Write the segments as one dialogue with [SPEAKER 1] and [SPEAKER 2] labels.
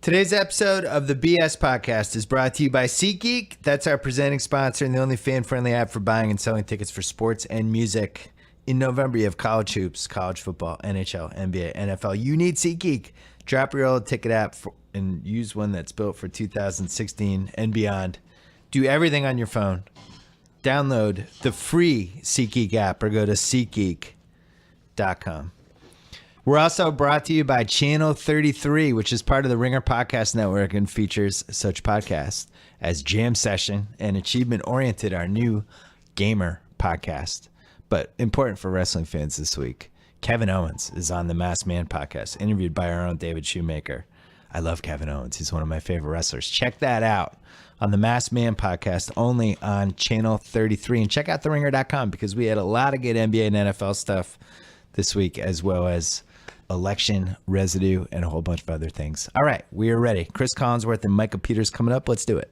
[SPEAKER 1] Today's episode of the BS Podcast is brought to you by SeatGeek. That's our presenting sponsor and the only fan-friendly app for buying and selling tickets for sports and music. In November, you have college hoops, college football, NHL, NBA, NFL. You need SeatGeek. Drop your old ticket app and use one that's built for 2016 and beyond. Do everything on your phone. Download the free SeatGeek app or go to SeatGeek.com. We're also brought to you by Channel 33, which is part of the Ringer Podcast Network and features such podcasts as Jam Session and Achievement Oriented, our new gamer podcast. But important for wrestling fans this week, Kevin Owens is on the Masked Man podcast, interviewed by our own David Shoemaker. I love Kevin Owens. He's one of my favorite wrestlers. Check that out on the Masked Man podcast, only on Channel 33. And check out theringer.com because we had a lot of good NBA and NFL stuff this week, as well as election residue and a whole bunch of other things. All right, we are ready. Chris Collinsworth and Michael Peters coming up. Let's do it.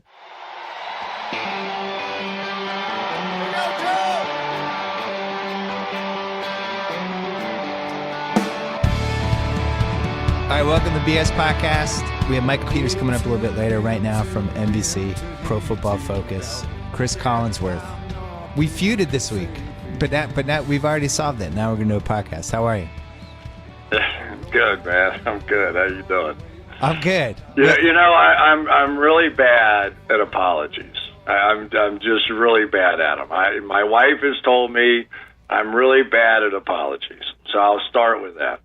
[SPEAKER 1] All right, welcome to the BS Podcast. We have Michael Peters coming up a little bit later. Right now from NBC, Pro Football Focus, Chris Collinsworth. We feuded this week, but now we've already solved it. Now we're going to do a podcast. How are you?
[SPEAKER 2] Good, man. I'm good. How you doing?
[SPEAKER 1] I'm good.
[SPEAKER 2] Yeah, you know, I'm really bad at apologies. I'm just really bad at them. My wife has told me I'm really bad at apologies, so I'll start with that.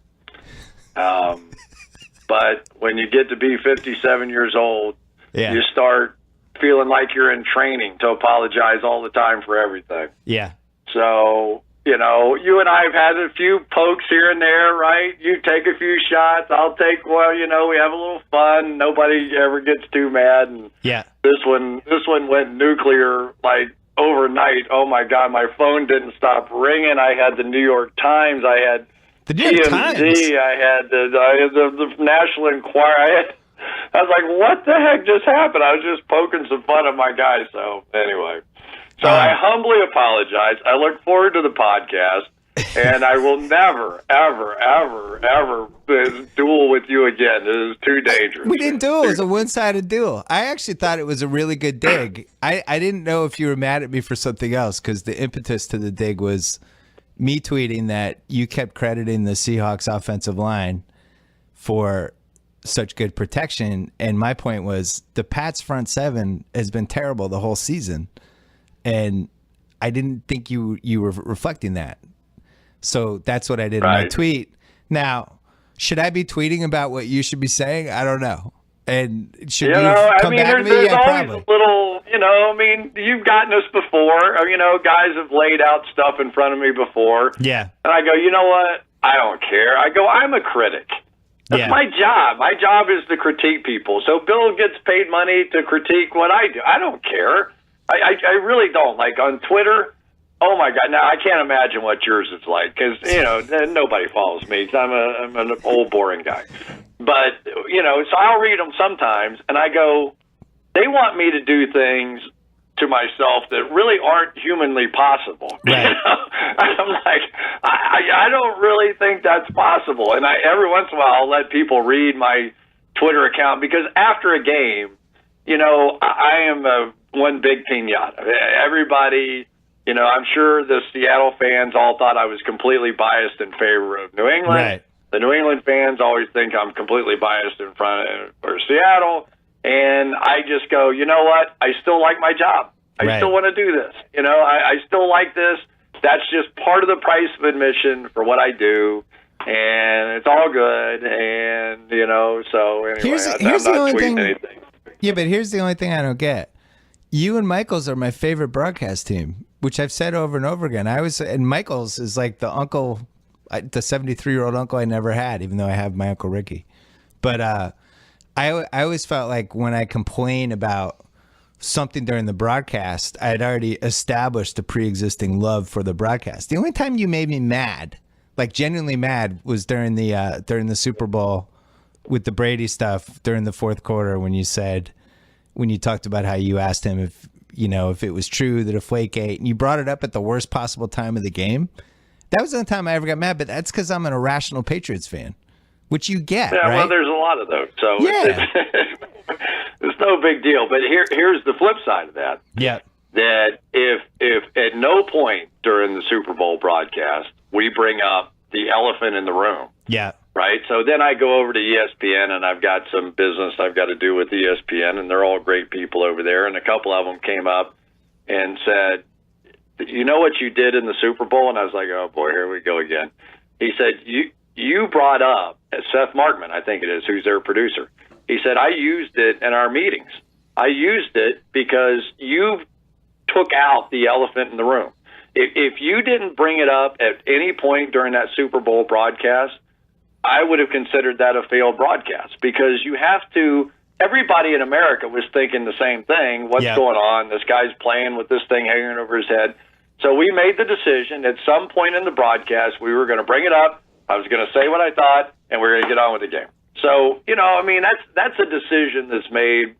[SPEAKER 2] But when you get to be 57 years old, you start feeling like you're in training to apologize all the time for everything.
[SPEAKER 1] Yeah.
[SPEAKER 2] So, you know, you and I have had a few pokes here and there, right? You take a few shots, I'll take one, you know, we have a little fun. Nobody ever gets too mad. And this one went nuclear like overnight. Oh my God, my phone didn't stop ringing. I had the New York Times, I had
[SPEAKER 1] the New York Times.
[SPEAKER 2] I had the National Enquirer. I was like, what the heck just happened? I was just poking some fun at my guy. So anyway, I humbly apologize. I look forward to the podcast, and I will never, ever, ever, ever duel with you again. It is too dangerous.
[SPEAKER 1] We didn't duel. It was a one-sided duel. I actually thought it was a really good dig. I didn't know if you were mad at me for something else, because the impetus to the dig was me tweeting that you kept crediting the Seahawks offensive line for such good protection. And my point was the Pats front seven has been terrible the whole season. And I didn't think you were reflecting that. So that's what I did in my tweet. Now, should I be tweeting about what you should be saying? I don't know. And should you come back to me?
[SPEAKER 2] There's always
[SPEAKER 1] probably.
[SPEAKER 2] A little, you've gotten us before. Guys have laid out stuff in front of me before.
[SPEAKER 1] Yeah.
[SPEAKER 2] And I go, you know what? I don't care. I go, I'm a critic. That's my job. My job is to critique people. So Bill gets paid money to critique what I do. I don't care. I really don't. Like on Twitter, oh my God! Now I can't imagine what yours is like because nobody follows me. I'm an old boring guy. But so I'll read them sometimes, and I go, they want me to do things to myself that really aren't humanly possible.
[SPEAKER 1] Right.
[SPEAKER 2] I'm like, I don't really think that's possible. And every once in a while I'll let people read my Twitter account because after a game, I am one big piñata. Everybody, I'm sure the Seattle fans all thought I was completely biased in favor of New England.
[SPEAKER 1] Right.
[SPEAKER 2] The New England fans always think I'm completely biased in front of for Seattle. And I just go, you know what? I still like my job. I still want to do this. I still like this. That's just part of the price of admission for what I do. And it's all good. And, so anyway,
[SPEAKER 1] here's
[SPEAKER 2] I'm
[SPEAKER 1] the
[SPEAKER 2] not
[SPEAKER 1] only
[SPEAKER 2] tweeting
[SPEAKER 1] thing,
[SPEAKER 2] anything.
[SPEAKER 1] Yeah, but here's the only thing I don't get. You and Michaels are my favorite broadcast team, which I've said over and over again. And Michaels is like the uncle, the 73-year-old uncle I never had, even though I have my Uncle Ricky. But I always felt like when I complain about something during the broadcast, I had already established a pre-existing love for the broadcast. The only time you made me mad, like genuinely mad, was during the Super Bowl with the Brady stuff during the fourth quarter when you talked about how you asked him if it was true that Deflategate, and you brought it up at the worst possible time of the game. That was the only time I ever got mad, but that's because I'm an irrational Patriots fan, which you get, right?
[SPEAKER 2] Well, there's a lot of those. So
[SPEAKER 1] yeah.
[SPEAKER 2] it's no big deal. But here's the flip side of that.
[SPEAKER 1] Yeah.
[SPEAKER 2] That if at no point during the Super Bowl broadcast we bring up the elephant in the room.
[SPEAKER 1] Yeah.
[SPEAKER 2] Right. So then I go over to ESPN and I've got some business I've got to do with ESPN, and they're all great people over there. And a couple of them came up and said, "You know what you did in the Super Bowl?" And I was like, "Oh boy, here we go again." He said, "You brought up Seth Markman, I think it is, who's their producer." He said, "I used it in our meetings. I used it because you took out the elephant in the room. If you didn't bring it up at any point during that Super Bowl broadcast, I would have considered that a failed broadcast, because you have to." Everybody in America was thinking the same thing. What's going on? This guy's playing with this thing hanging over his head. So we made the decision at some point in the broadcast, we were going to bring it up. I was going to say what I thought, and we were going to get on with the game. So, that's a decision that's made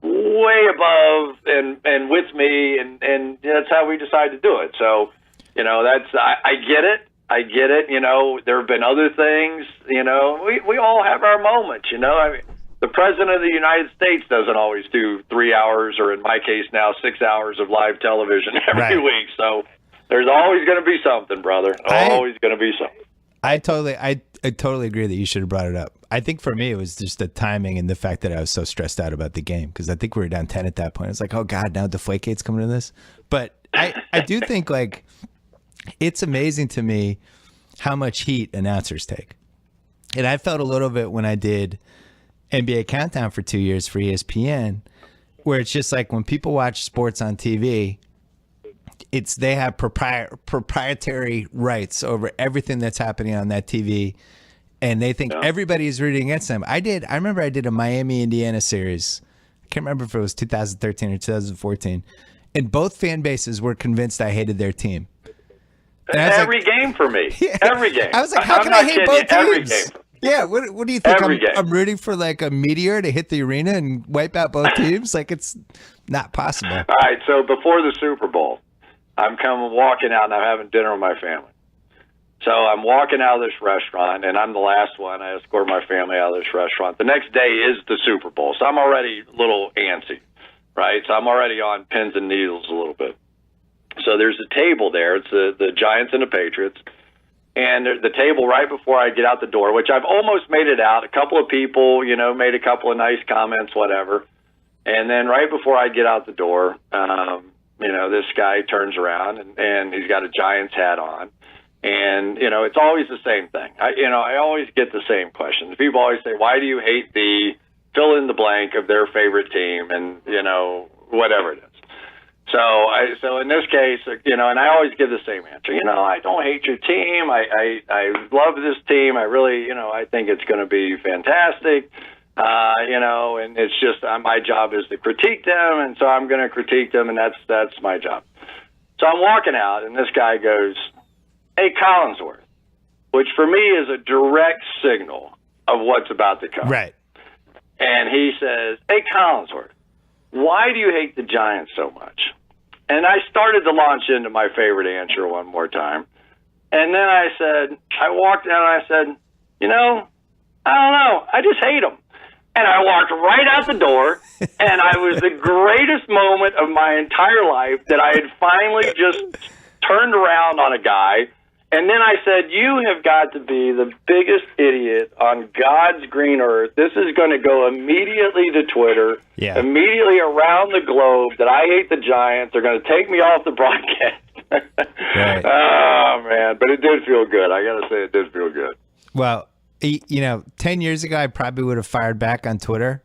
[SPEAKER 2] way above and with me, and that's how we decided to do it. So, I get it. I get it. There have been other things. We all have our moments. The President of the United States doesn't always do 3 hours, or in my case now 6 hours of live television every week. So there's always going to be something, brother. Always going to be something.
[SPEAKER 1] I totally agree that you should have brought it up. I think for me it was just the timing and the fact that I was so stressed out about the game, because I think we were down 10 at that point. It's like, oh God, now Deflategate's coming to this. But I do think, like, it's amazing to me how much heat announcers take. And I felt a little bit when I did NBA Countdown for 2 years for ESPN, where it's just like when people watch sports on TV, they have proprietary rights over everything that's happening on that TV, and they think everybody is rooting against them. I remember I did a Miami, Indiana series. I can't remember if it was 2013 or 2014, and both fan bases were convinced I hated their team.
[SPEAKER 2] Every game for me. Yeah. Every game.
[SPEAKER 1] I was like, how can I hate both teams?
[SPEAKER 2] Every game.
[SPEAKER 1] Yeah, what do you think? I'm rooting for like a meteor to hit the arena and wipe out both teams? Like, it's not possible.
[SPEAKER 2] All right, so before the Super Bowl, I'm walking out and I'm having dinner with my family. So I'm walking out of this restaurant, and I'm the last one. I escort my family out of this restaurant. The next day is the Super Bowl, so I'm already a little antsy, right? So I'm already on pins and needles a little bit. So there's a table there. It's the Giants and the Patriots. And the table right before I get out the door, which I've almost made it out. A couple of people, made a couple of nice comments, whatever. And then right before I get out the door, this guy turns around and he's got a Giants hat on. And, it's always the same thing. I always get the same questions. People always say, why do you hate the fill in the blank of their favorite team? And, whatever it is. So in this case, and I always give the same answer. I don't hate your team. I love this team. I really, I think it's going to be fantastic. And it's just my job is to critique them, and so I'm going to critique them, and that's my job. So I'm walking out, and this guy goes, "Hey, Collinsworth," which for me is a direct signal of what's about to come.
[SPEAKER 1] Right.
[SPEAKER 2] And he says, "Hey, Collinsworth, why do you hate the Giants so much?" And I started to launch into my favorite answer one more time. And then I walked down and I said, I don't know. I just hate them. And I walked right out the door, and I was the greatest moment of my entire life that I had finally just turned around on a guy. And then I said, you have got to be the biggest idiot on God's green earth. This is going to go immediately to Twitter, immediately around the globe, that I hate the Giants. They're going to take me off the broadcast.
[SPEAKER 1] Right.
[SPEAKER 2] Oh, man. But it did feel good. I got to say, it did feel good.
[SPEAKER 1] Well, 10 years ago, I probably would have fired back on Twitter.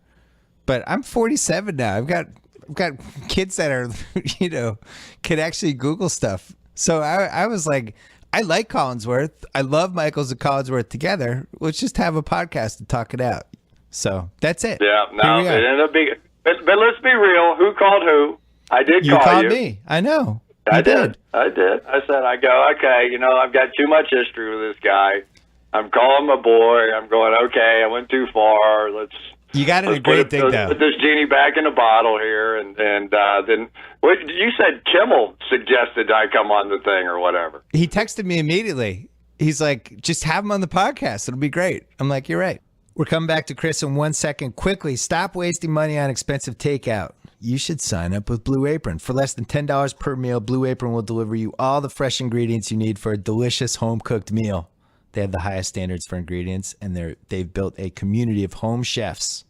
[SPEAKER 1] But I'm 47 now. I've got kids that are, can actually Google stuff. So I was like, I like Collinsworth. I love Michaels and Collinsworth together. Let's just have a podcast to talk it out. So that's it.
[SPEAKER 2] Yeah, no, it ended up being. But let's be real. Who called who? I did call you.
[SPEAKER 1] You called me. I know.
[SPEAKER 2] I did. I said, okay, I've got too much history with this guy. I'm calling my boy. I'm going, okay, I went too far.
[SPEAKER 1] You got it a great thing, though.
[SPEAKER 2] Put this genie back in the bottle here, and then what you said? Kimmel suggested I come on the thing or whatever.
[SPEAKER 1] He texted me immediately. He's like, "Just have him on the podcast. It'll be great." I'm like, "You're right." We're coming back to Chris in 1 second. Quickly, stop wasting money on expensive takeout. You should sign up with Blue Apron. For less than $10 per meal, Blue Apron will deliver you all the fresh ingredients you need for a delicious home-cooked meal. They have the highest standards for ingredients, and they've built a community of home chefs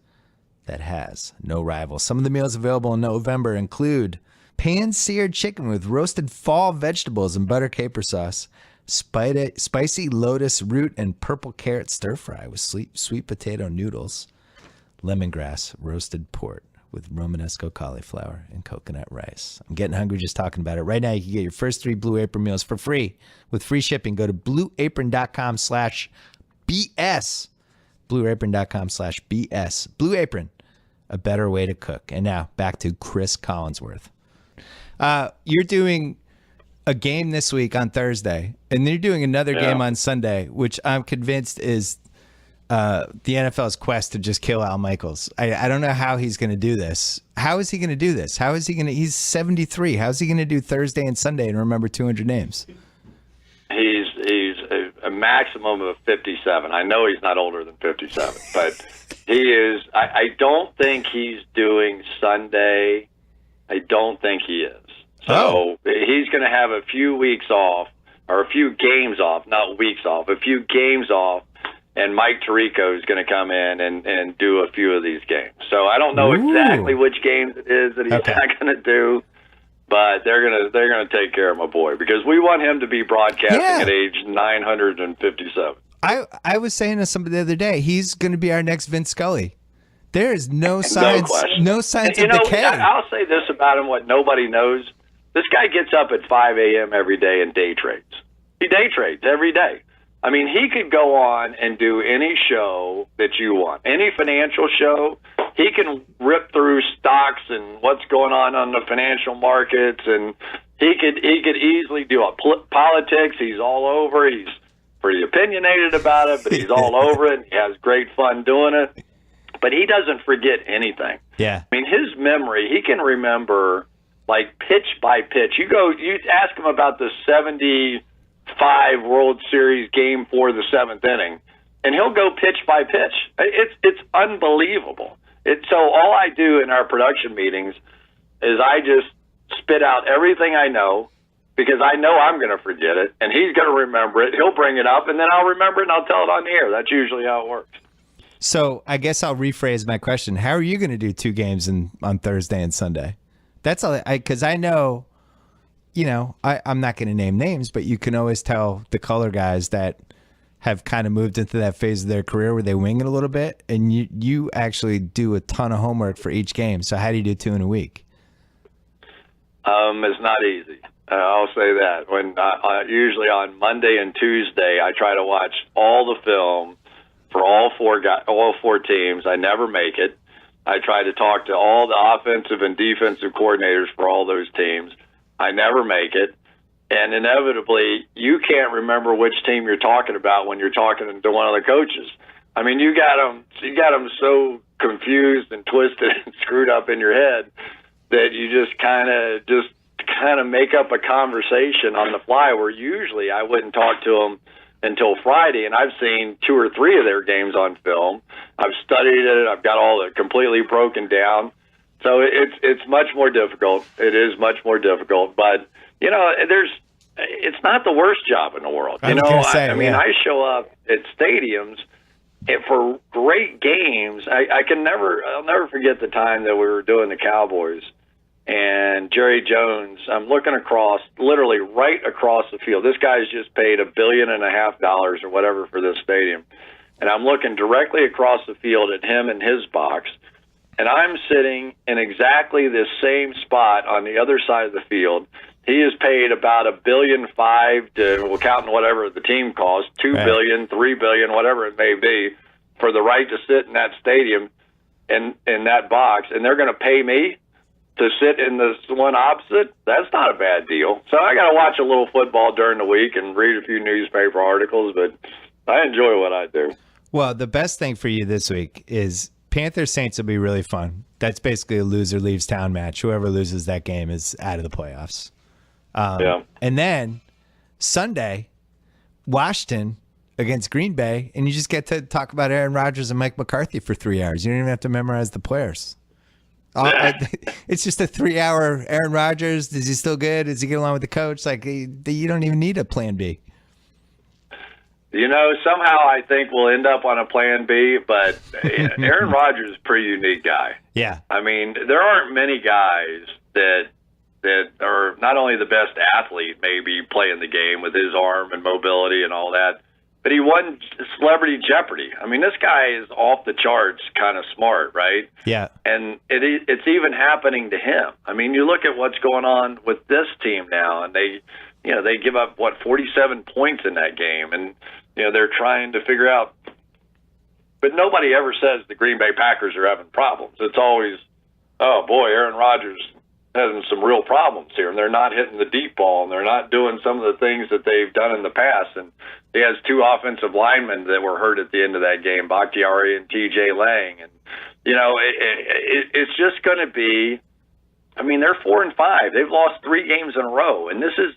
[SPEAKER 1] that has no rival. Some of the meals available in November include pan-seared chicken with roasted fall vegetables and butter caper sauce, spicy lotus root and purple carrot stir-fry with sweet potato noodles, lemongrass roasted pork with Romanesco cauliflower and coconut rice. I'm getting hungry just talking about it. Right now, you can get your first 3 Blue Apron meals for free with free shipping. Go to blueapron.com/BS. blueapron.com/BS. Blue Apron, a better way to cook. And now back to Chris Collinsworth. You're doing a game this week on Thursday, and you're doing another game on Sunday, which I'm convinced is the NFL's quest to just kill Al Michaels. I don't know how he's going to do this. How is he going to do this? How is he going to? He's 73. How's he going to do Thursday and Sunday and remember 200 names?
[SPEAKER 2] He's a maximum of 57. I know he's not older than 57, but he is. I don't think he's doing Sunday. I don't think he is. So he's going to have a few weeks off, or a few games off, not weeks off, a few games off, and Mike Tirico is going to come in and do a few of these games. So I don't know exactly which games it is that he's not going to do, but they're going to take care of my boy because we want him to be broadcasting at age 957.
[SPEAKER 1] I was saying to somebody the other day, he's going to be our next Vince Scully. There is no signs of decay.
[SPEAKER 2] I'll say this about him, what nobody knows. This guy gets up at 5 a.m. every day and day trades. He day trades every day. I mean, he could go on and do any show that you want, any financial show. He can rip through stocks and what's going on the financial markets, and he could easily do politics. He's all over. He's pretty opinionated about it, but he's all over it. He has great fun doing it. But he doesn't forget anything.
[SPEAKER 1] Yeah.
[SPEAKER 2] I mean, his memory, he can remember like pitch by pitch. You ask him about the 75 World Series game for the 7th inning, and he'll go pitch by pitch. It's unbelievable. So all I do in our production meetings is I just spit out everything I know because I know I'm going to forget it, and he's going to remember it. He'll bring it up, and then I'll remember it, and I'll tell it on the air. That's usually how it works.
[SPEAKER 1] So I guess I'll rephrase my question. How are you going to do 2 games on Thursday and Sunday? That's all, because I know, I'm not going to name names, but you can always tell the color guys that have kind of moved into that phase of their career where they wing it a little bit, and you actually do a ton of homework for each game. So how do you do 2 in a week?
[SPEAKER 2] It's not easy. I'll say that. When usually on Monday and Tuesday, I try to watch all the film for all 4 teams. I never make it. I try to talk to all the offensive and defensive coordinators for all those teams. I never make it. And inevitably, you can't remember which team you're talking about when you're talking to one of the coaches. I mean, you got them so confused and twisted and screwed up in your head that you just kind of make up a conversation on the fly, where usually I wouldn't talk to them until Friday, and I've seen 2 or 3 of their games on film. I've studied it. I've got all it completely broken down. So it's much more difficult. It is much more difficult, but it's not the worst job in the world. I show up at stadiums for great games. I'll never forget the time that we were doing the Cowboys. And Jerry Jones, I'm looking across, literally right across the field. This guy's just paid $1.5 billion or whatever for this stadium. And I'm looking directly across the field at him and his box. And I'm sitting in exactly the same spot on the other side of the field. He is paid about $1.5 billion to, counting whatever the team costs, $2 billion, $3 billion, whatever it may be, for the right to sit in that stadium in that box. And they're going to pay me to sit in the one opposite. That's not a bad deal. So I got to watch a little football during the week and read a few newspaper articles, but I enjoy what I do.
[SPEAKER 1] Well, the best thing for you this week is Panthers Saints will be really fun. That's basically a loser leaves town match. Whoever loses that game is out of the playoffs. And then Sunday, Washington against Green Bay, and you just get to talk about Aaron Rodgers and Mike McCarthy for 3 hours. You don't even have to memorize the players. It's just a 3-hour Aaron Rodgers. Is he still good? Does he get along with the coach? Like, you don't even need a plan B.
[SPEAKER 2] Somehow I think we'll end up on a plan B, but Aaron Rodgers is a pretty unique guy.
[SPEAKER 1] Yeah.
[SPEAKER 2] I mean, there aren't many guys that are not only the best athlete, maybe playing the game with his arm and mobility and all that, but he won Celebrity Jeopardy. I mean, this guy is off the charts kind of smart, right?
[SPEAKER 1] Yeah.
[SPEAKER 2] And it's even happening to him. I mean, you look at what's going on with this team now, and they give up, 47 points in that game, and, they're trying to figure out. But nobody ever says the Green Bay Packers are having problems. It's always, oh, boy, Aaron Rodgers having some real problems here, and they're not hitting the deep ball, and they're not doing some of the things that they've done in the past. And he has 2 offensive linemen that were hurt at the end of that game, Bakhtiari and T.J. Lang. And, it's just going to be, I mean, they're 4-5. They've lost 3 games in a row, and this is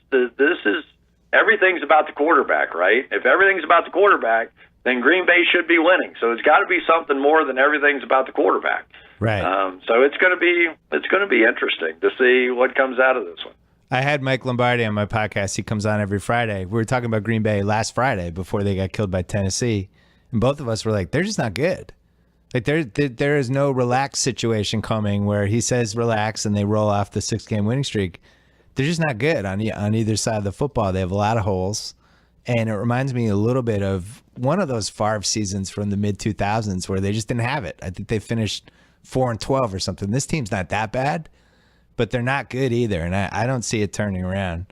[SPEAKER 2] everything's about the quarterback, right? If everything's about the quarterback, then Green Bay should be winning. So it's got to be something more than everything's about the quarterback.
[SPEAKER 1] Right.
[SPEAKER 2] So it's going to be interesting to see what comes out of this one.
[SPEAKER 1] I had Mike Lombardi on my podcast. He comes on every Friday. We were talking about Green Bay last Friday before they got killed by Tennessee, and both of us were like, they're just not good. Like there is no relaxed situation coming where he says relax and they roll off the 6-game winning streak. They're just not good on either side of the football. They have a lot of holes. And it reminds me a little bit of one of those Favre seasons from the mid-2000s where they just didn't have it. I think they finished 4-12 or something. This team's not that bad, but they're not good either, and I don't see it turning around.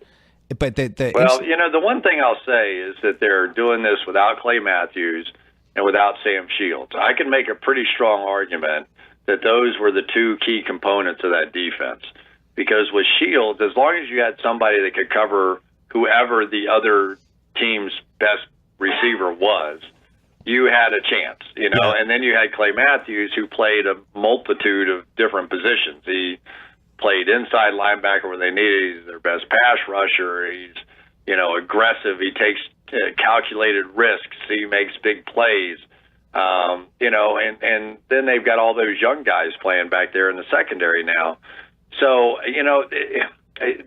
[SPEAKER 1] But the one thing I'll say is that they're doing this without Clay Matthews and without Sam Shields. I can make a pretty strong argument that those were the 2 key components of that defense. Because with Shields, as long as you had somebody that could cover whoever the other team's best receiver was, you had a chance, Yeah. And then you had Clay Matthews, who played a multitude of different positions. He played inside linebacker where they needed. He's their best pass rusher. He's, aggressive. He takes calculated risks. He makes big plays. And then they've got all those young guys playing back there in the secondary now. So,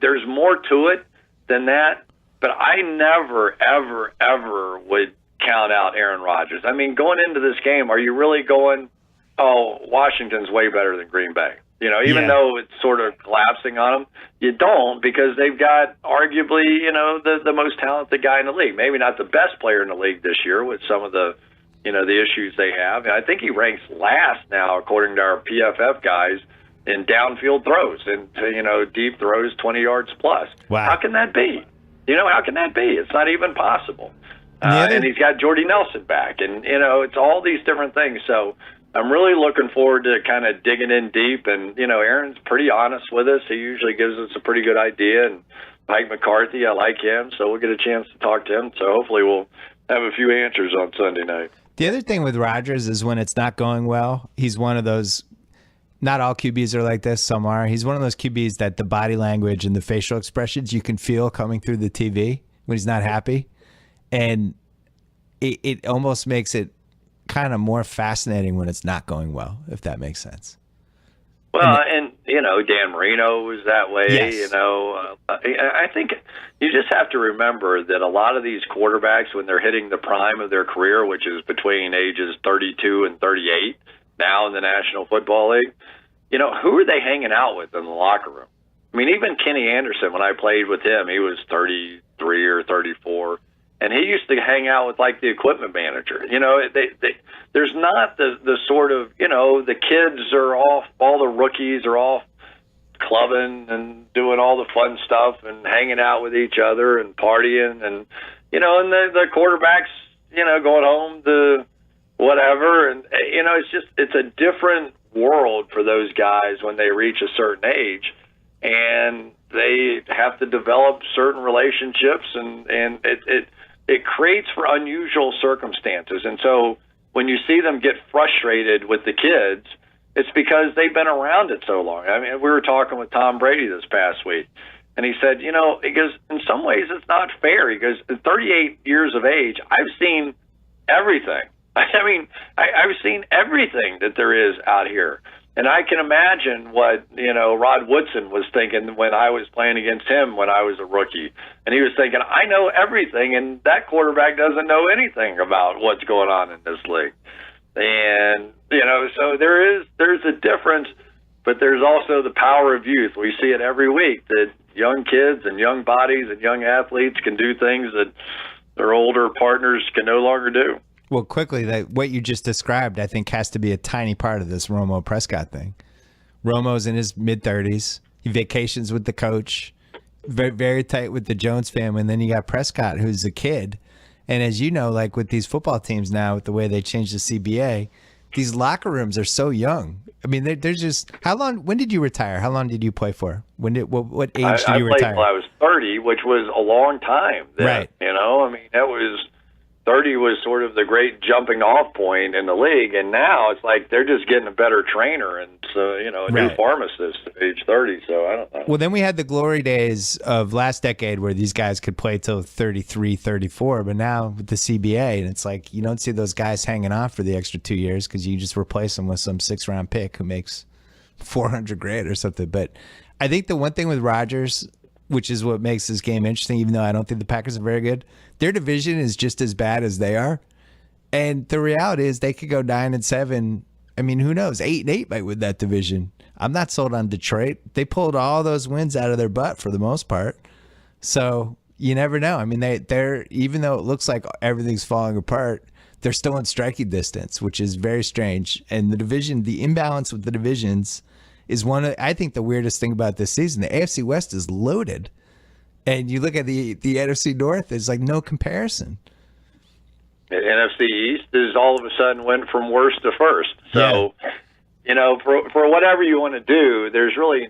[SPEAKER 1] there's more to it than that, but I never, ever, ever would count out Aaron Rodgers. I mean, going into this game, are you really going, oh, Washington's way better than Green Bay? Even though it's sort of collapsing on them, you don't, because they've got arguably, the most talented guy in the league. Maybe not the best player in the league this year with some of the, the issues they have. And I think he ranks last now, according to our PFF guys, in downfield throws and, deep throws 20 yards plus. Wow.
[SPEAKER 2] How can that be? How can that be? It's not even possible. And he's got Jordy Nelson back, and, it's all these different things. So I'm really looking forward to kind of digging in deep. And, Aaron's pretty honest with us. He usually gives us a pretty good idea. And Mike McCarthy, I like him, so we'll get a chance to talk to him. So hopefully we'll have a few answers on Sunday night.
[SPEAKER 1] The other thing with Rodgers is when it's not going well, he's one of those. Not all QBs are like this. Some are. He's one of those QBs that the body language and the facial expressions you can feel coming through the TV when he's not happy. And it almost makes it kind of more fascinating when it's not going well, if that makes sense.
[SPEAKER 2] Well, and Dan Marino was that way.
[SPEAKER 1] Yes.
[SPEAKER 2] I think you just have to remember that a lot of these quarterbacks, when they're hitting the prime of their career, which is between ages 32 and 38, now in the National Football League, who are they hanging out with in the locker room? I mean, even Kenny Anderson, when I played with him, he was 33 or 34, and he used to hang out with like the equipment manager. There's not the sort of, the kids are off, all the rookies are off clubbing and doing all the fun stuff and hanging out with each other and partying, and and the quarterbacks, going home to whatever, and it's a different world for those guys when they reach a certain age, and they have to develop certain relationships, and it creates for unusual circumstances. And so when you see them get frustrated with the kids, it's because they've been around it so long. I mean, we were talking with Tom Brady this past week, And he said, he goes, in some ways it's not fair. He goes, at 38 years of age, I've seen everything. I mean, I've seen everything that there is out here. And I can imagine what, Rod Woodson was thinking when I was playing against him when I was a rookie. And he was thinking, I know everything, and that quarterback doesn't know anything about what's going on in this league. And, so there's a difference, but there's also the power of youth. We see it every week that young kids and young bodies and young athletes can do things that their older partners can no longer do.
[SPEAKER 1] Well, quickly, what you just described, I think, has to be a tiny part of this Romo Prescott thing. Romo's in his mid-30s. He vacations with the coach, very, very tight with the Jones family. And then you got Prescott, who's a kid. And as you know, like with these football teams now, with the way they changed the CBA, these locker rooms are so young. I mean, they're just. How long? When did you retire? How long did you play for? What age did you retire?
[SPEAKER 2] I played until I was 30, which was a long time. Then,
[SPEAKER 1] right.
[SPEAKER 2] That was 30 was sort of the great jumping off point in the league, and now it's like they're just getting a better trainer and a new pharmacist at age 30. So I don't know.
[SPEAKER 1] Well, then we had the glory days of last decade where these guys could play till 33, 34, but now with the CBA, and it's like you don't see those guys hanging off for the extra 2 years because you just replace them with some 6th-round pick who makes $400,000 or something. But I think the one thing with Rodgers, which is what makes this game interesting, even though I don't think the Packers are very good, their division is just as bad as they are. And the reality is they could go 9-7. I mean, who knows? 8-8 might win that division. I'm not sold on Detroit. They pulled all those wins out of their butt for the most part. So you never know. I mean, they're even though it looks like everything's falling apart, they're still in striking distance, which is very strange. And the division, the imbalance with the divisions is one of, I think, the weirdest thing about this season. The AFC West is loaded. And you look at the NFC North, it's like no comparison.
[SPEAKER 2] The NFC East is all of a sudden went from worst to first. So, for whatever you want to do, there's really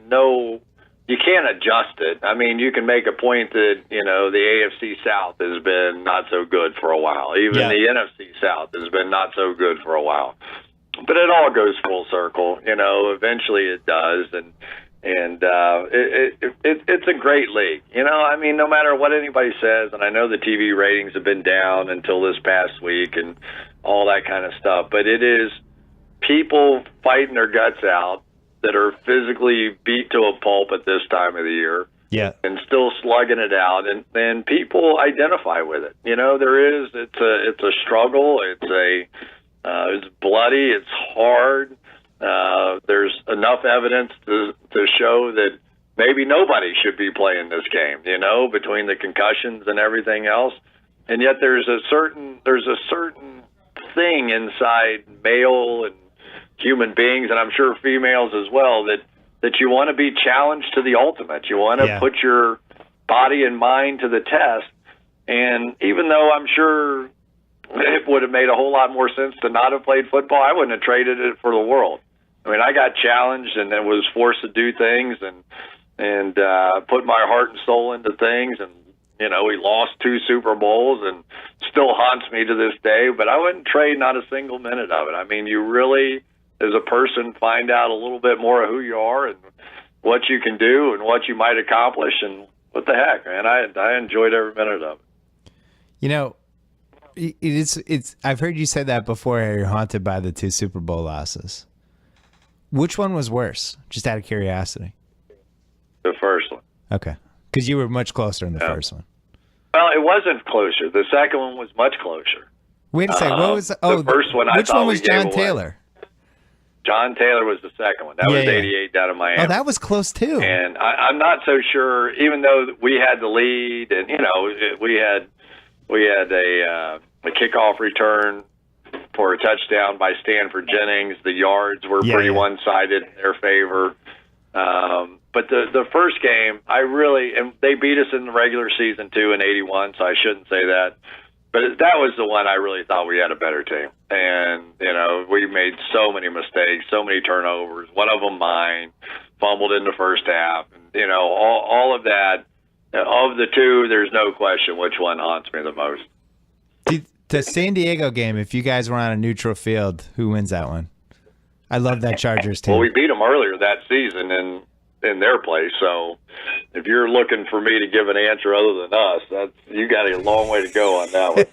[SPEAKER 2] you can't adjust it. I mean, you can make a point that, the AFC South has been not so good for a while. Even the NFC South has been not so good for a while. But it all goes full circle. Eventually it does. And it's a great league. No matter what anybody says, and I know the TV ratings have been down until this past week and all that kind of stuff, but it is people fighting their guts out that are physically beat to a pulp at this time of the year.
[SPEAKER 1] Yeah.
[SPEAKER 2] And still slugging it out, and people identify with it. It's a struggle. It's bloody. It's hard. There's enough evidence to show that maybe nobody should be playing this game, between the concussions and everything else. And yet there's a certain thing inside male and human beings, and I'm sure females as well, that you want to be challenged to the ultimate. You want to put your body and mind to the test. And even though I'm sure it would have made a whole lot more sense to not have played football, I wouldn't have traded it for the world. I mean, I got challenged and then was forced to do things and put my heart and soul into things. And, we lost 2 Super Bowls and still haunts me to this day. But I wouldn't trade not a single minute of it. I mean, you really, as a person, find out a little bit more of who you are and what you can do and what you might accomplish. And what the heck, man, I enjoyed every minute of it.
[SPEAKER 1] It's. I've heard you say that before. You're haunted by the 2 Super Bowl losses. Which one was worse? Just out of curiosity.
[SPEAKER 2] The first one.
[SPEAKER 1] Okay, because you were much closer in the first one.
[SPEAKER 2] Well, it wasn't closer. The second one was much closer.
[SPEAKER 1] Wait a second. What was the
[SPEAKER 2] first one?
[SPEAKER 1] Which one was John Taylor?
[SPEAKER 2] John Taylor was the second one. That was 88 down in Miami.
[SPEAKER 1] Oh, that was close too.
[SPEAKER 2] And I'm not so sure. Even though we had the lead, and we had a kickoff return for a touchdown by Stanford Jennings. The yards were pretty one-sided in their favor. But the first game, and they beat us in the regular season too in 81, so I shouldn't say that. But that was the one I really thought we had a better team. And, we made so many mistakes, so many turnovers, one of them mine, fumbled in the first half. And, all of that. Of the 2, there's no question which one haunts me the most.
[SPEAKER 1] The San Diego game, if you guys were on a neutral field, who wins that one? I love that Chargers team.
[SPEAKER 2] Well, we beat them earlier that season in their place, so if you're looking for me to give an answer other than us, you got a long way to go on that one.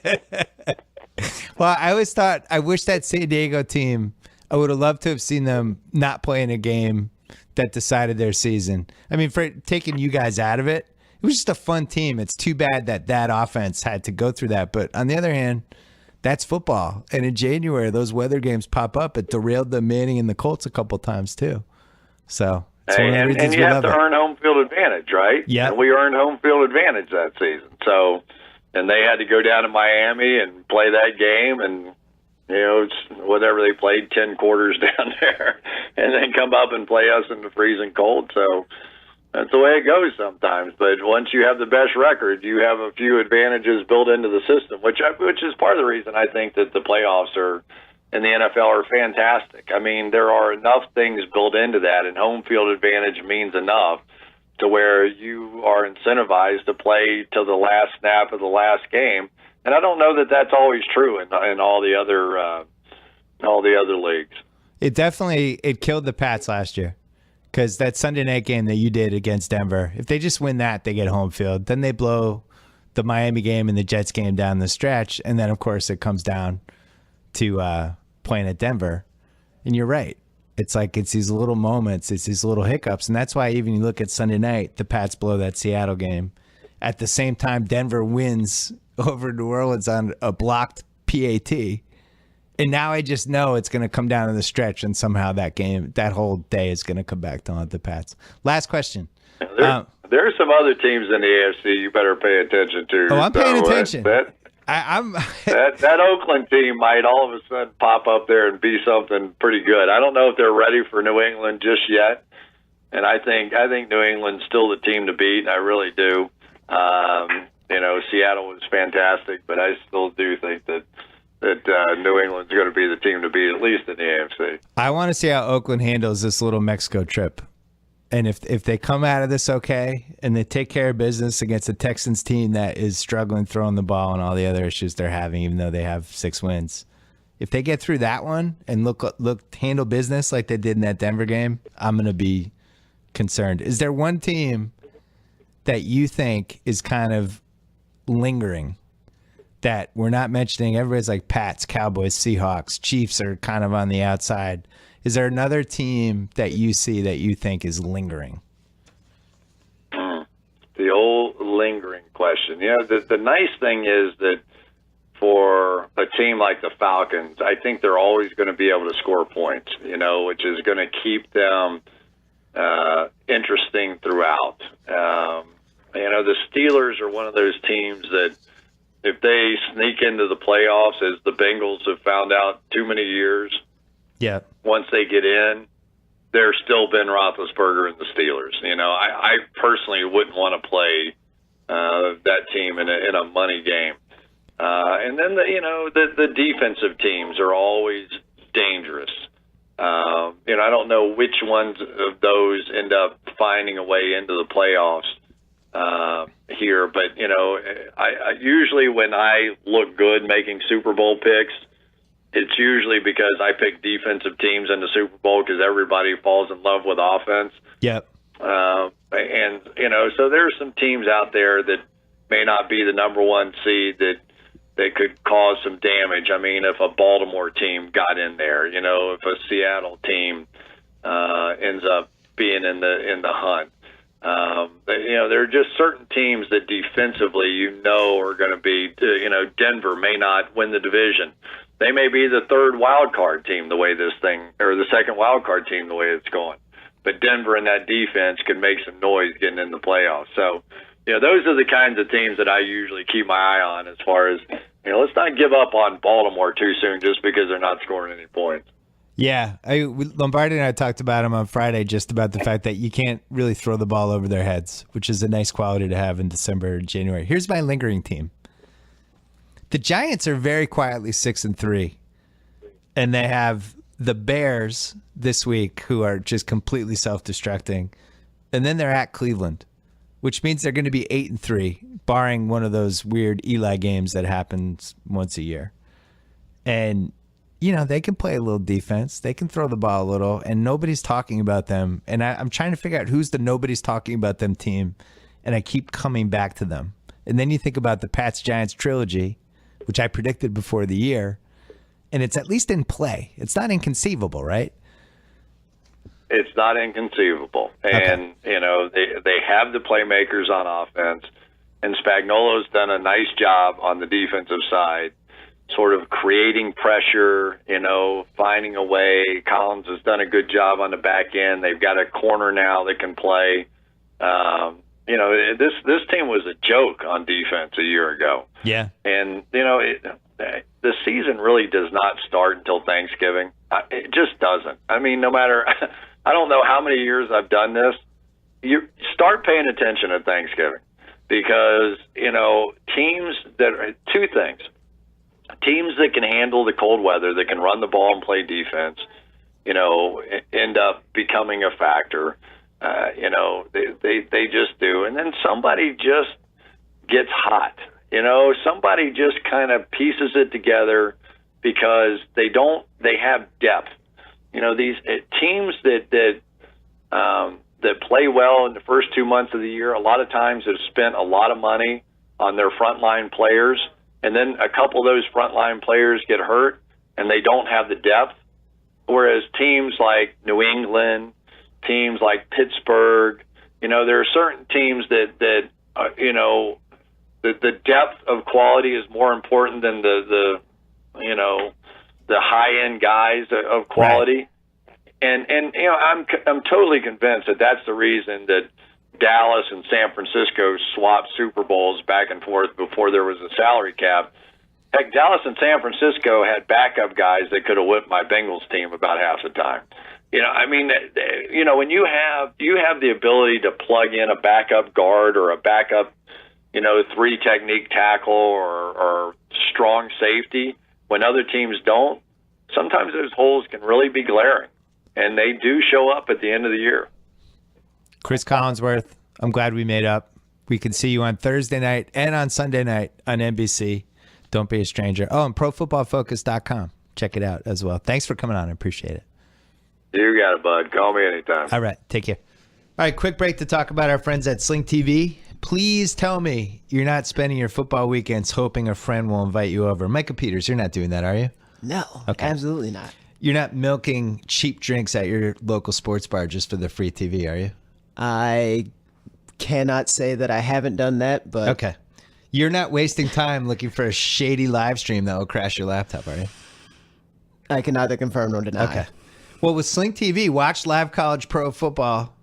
[SPEAKER 1] Well, I always thought, I wish that San Diego team, I would have loved to have seen them not play in a game that decided their season. I mean, for taking you guys out of it, it was just a fun team. It's too bad that offense had to go through that. But on the other hand, that's football. And in January, those weather games pop up. It derailed the Manning and the Colts a couple times too. So it's one of the reasons
[SPEAKER 2] and you have to earn home field advantage, right?
[SPEAKER 1] Yeah.
[SPEAKER 2] And we earned home field advantage that season. So, and they had to go down to Miami and play that game, and it's whatever they played, 10 quarters down there, and then come up and play us in the freezing cold. So that's the way it goes sometimes. But once you have the best record, you have a few advantages built into the system, which is part of the reason I think that the playoffs in the NFL are fantastic. I mean, there are enough things built into that, and home field advantage means enough to where you are incentivized to play till the last snap of the last game. And I don't know that that's always true in all the other leagues.
[SPEAKER 1] It killed the Pats last year, because that Sunday night game that you did against Denver, if they just win that, they get home field. Then they blow the Miami game and the Jets game down the stretch, and then of course it comes down to playing at Denver. And you're right. It's like it's these little moments, it's these little hiccups, and that's why even you look at Sunday night, the Pats blow that Seattle game. At the same time, Denver wins over New Orleans on a blocked PAT. And now I just know it's going to come down to the stretch, and somehow that whole day is going to come back to the Pats. Last question.
[SPEAKER 2] There are some other teams in the AFC you better pay attention to.
[SPEAKER 1] Oh, I'm paying attention.
[SPEAKER 2] I'm that Oakland team might all of a sudden pop up there and be something pretty good. I don't know if they're ready for New England just yet, and I think New England's still the team to beat. I really do. Seattle was fantastic, but I still do think that New England's going to be the team to beat, at least in the AFC.
[SPEAKER 1] I want to see how Oakland handles this little Mexico trip. And if they come out of this okay and they take care of business against a Texans team that is struggling throwing the ball and all the other issues they're having, even though they have 6 wins, if they get through that one and handle business like they did in that Denver game, I'm going to be concerned. Is there one team that you think is kind of lingering that we're not mentioning? Everybody's like Pats, Cowboys, Seahawks, Chiefs are kind of on the outside. Is there another team that you see that you think is lingering?
[SPEAKER 2] The old lingering question. The nice thing is that for a team like the Falcons, I think they're always going to be able to score points, which is going to keep them interesting throughout. The Steelers are one of those teams that if they sneak into the playoffs, as the Bengals have found out too many years,
[SPEAKER 1] yeah.
[SPEAKER 2] Once they get in, they're still Ben Roethlisberger and the Steelers. I personally wouldn't want to play that team in a money game. And then the defensive teams are always dangerous. I don't know which ones of those end up finding a way into the playoffs here, but I usually when I look good making Super Bowl picks, it's usually because I pick defensive teams in the Super Bowl because everybody falls in love with offense.
[SPEAKER 1] Yep.
[SPEAKER 2] So there's some teams out there that may not be the number one seed that could cause some damage. I mean, if a Baltimore team got in there, if a Seattle team ends up being in the hunt. There are just certain teams that defensively are going to be, Denver may not win the division. They may be the third wild card team the way this thing, or the second wild card team the way it's going. But Denver and that defense can make some noise getting in the playoffs. So, those are the kinds of teams that I usually keep my eye on as far as, let's not give up on Baltimore too soon just because they're not scoring any points.
[SPEAKER 1] Yeah, Lombardi and I talked about him on Friday, just about the fact that you can't really throw the ball over their heads, which is a nice quality to have in December and January. Here's my lingering team. The Giants are very quietly 6-3, and they have the Bears this week, who are just completely self-destructing, and then they're at Cleveland, which means they're going to be 8-3, barring one of those weird Eli games that happens once a year. And they can play a little defense. They can throw the ball a little, and nobody's talking about them. And I'm trying to figure out who's the nobody's talking about them team, and I keep coming back to them. And then you think about the Pats-Giants trilogy, which I predicted before the year, and it's at least in play. It's not inconceivable, right?
[SPEAKER 2] It's not inconceivable. And, they have the playmakers on offense, and Spagnuolo's done a nice job on the defensive side, sort of creating pressure, finding a way. Collins has done a good job on the back end. They've got a corner now that can play. This team was a joke on defense a year ago.
[SPEAKER 1] Yeah.
[SPEAKER 2] And, the season really does not start until Thanksgiving. It just doesn't. I mean, no matter – I don't know how many years I've done this. You start paying attention at Thanksgiving because, teams that – two things. Teams that can handle the cold weather, that can run the ball and play defense, end up becoming a factor. They just do. And then somebody just gets hot. Somebody just kind of pieces it together because they have depth. These teams that play well in the first 2 months of the year, a lot of times have spent a lot of money on their frontline players. And then a couple of those frontline players get hurt, and they don't have the depth. Whereas teams like New England, teams like Pittsburgh, there are certain teams that the depth of quality is more important than the high end guys of quality. Right. And I'm totally convinced that that's the reason that Dallas and San Francisco swapped Super Bowls back and forth before there was a salary cap. Heck, Dallas and San Francisco had backup guys that could have whipped my Bengals team about half the time. When you have the ability to plug in a backup guard or a backup, 3 technique tackle or strong safety, when other teams don't, sometimes those holes can really be glaring, and they do show up at the end of the year.
[SPEAKER 1] Chris Collinsworth, I'm glad we made up. We can see you on Thursday night and on Sunday night on NBC. Don't be a stranger. Oh, and ProFootballFocus.com. Check it out as well. Thanks for coming on. I appreciate it.
[SPEAKER 2] You got it, bud. Call me anytime.
[SPEAKER 1] All right. Take care. All right. Quick break to talk about our friends at Sling TV. Please tell me you're not spending your football weekends hoping a friend will invite you over. Micah Peters, you're not doing that, are you?
[SPEAKER 3] No, okay. Absolutely not.
[SPEAKER 1] You're not milking cheap drinks at your local sports bar just for the free TV, are you?
[SPEAKER 3] I cannot say that I haven't done that, but...
[SPEAKER 1] Okay. You're not wasting time looking for a shady live stream that will crash your laptop, are you?
[SPEAKER 3] I can neither confirm nor deny.
[SPEAKER 1] Okay. Well, with Sling TV, watch live college football,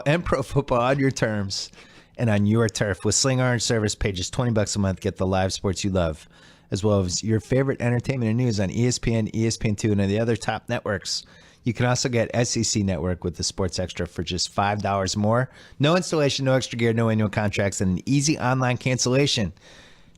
[SPEAKER 1] and pro football on your terms and on your turf. With Sling Orange service, pay just $20 a month. Get the live sports you love, as well as your favorite entertainment and news on ESPN, ESPN2, and the other top networks. You can also get SEC Network with the Sports Extra for just $5 more. No installation, no extra gear, no annual contracts, and an easy online cancellation.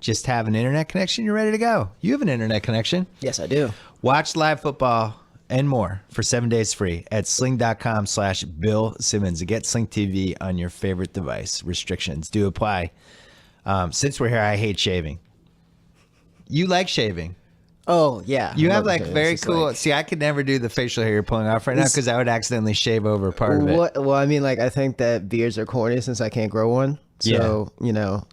[SPEAKER 1] Just have an internet connection, you're ready to go. You have an internet connection.
[SPEAKER 3] Yes, I do.
[SPEAKER 1] Watch live football and more for 7 days free at sling.com/Bill Simmons. Get Sling TV on your favorite device. Restrictions do apply. Since we're here, I hate shaving. You like shaving.
[SPEAKER 3] Oh, yeah.
[SPEAKER 1] You have very cool. See, I could never do the facial hair you're pulling off right now because I would accidentally shave over part of it.
[SPEAKER 3] Well, I mean, I think that beards are corny since I can't grow one. So,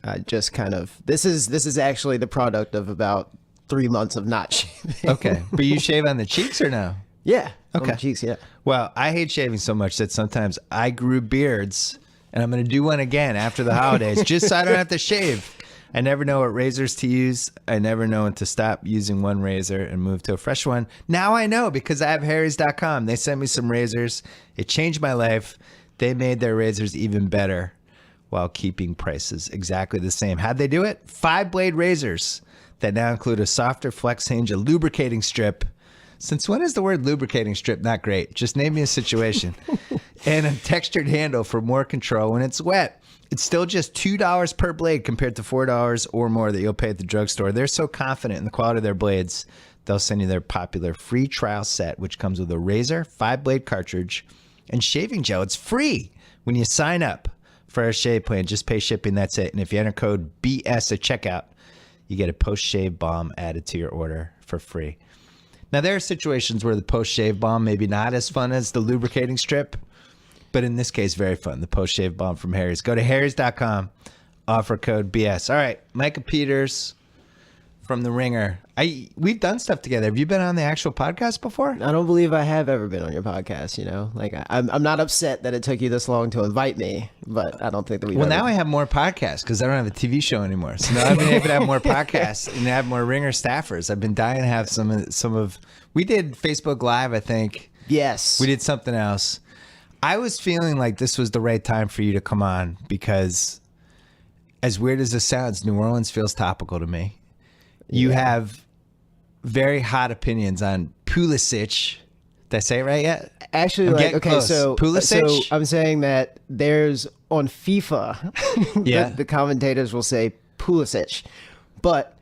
[SPEAKER 3] I just kind of, this is actually the product of about 3 months of not shaving.
[SPEAKER 1] Okay. But you shave on the cheeks or no?
[SPEAKER 3] Yeah.
[SPEAKER 1] Okay.
[SPEAKER 3] On the cheeks, yeah.
[SPEAKER 1] Well, I hate shaving so much that sometimes I grew beards, and I'm going to do one again after the holidays just so I don't have to shave. I never know what razors to use. I never know when to stop using one razor and move to a fresh one. Now I know because I have Harry's.com. They sent me some razors. It changed my life. They made their razors even better while keeping prices exactly the same. How'd they do it? 5-blade razors that now include a softer flex hinge, a lubricating strip. Since when is the word lubricating strip not great? Just name me a situation. And a textured handle for more control when it's wet. It's still just $2 per blade compared to $4 or more that you'll pay at the drugstore. They're so confident in the quality of their blades, they'll send you their popular free trial set, which comes with a razor, 5-blade cartridge, and shaving gel. It's free when you sign up for our shave plan. Just pay shipping, that's it. And if you enter code BS at checkout, you get a post-shave balm added to your order for free. Now, there are situations where the post-shave balm maybe not as fun as the lubricating strip, but in this case, very fun. The post-shave balm from Harry's. Go to harrys.com, offer code BS. All right, Micah Peters from The Ringer. We've done stuff together. Have you been on the actual podcast before?
[SPEAKER 3] I don't believe I have ever been on your podcast, you know? Like, I'm not upset that it took you this long to invite me, but I don't think that we.
[SPEAKER 1] Well, now I have more podcasts because I don't have a TV show anymore. So now I've been able to have more podcasts and have more Ringer staffers. I've been dying to have some of. We did Facebook Live, I think.
[SPEAKER 3] Yes.
[SPEAKER 1] We did something else. I was feeling like this was the right time for you to come on because, as weird as this sounds, New Orleans feels topical to me. You have very hot opinions on Pulisic. Did I say it right yet?
[SPEAKER 3] Actually, so
[SPEAKER 1] Pulisic?
[SPEAKER 3] So I'm saying that there's on FIFA, the commentators will say Pulisic, but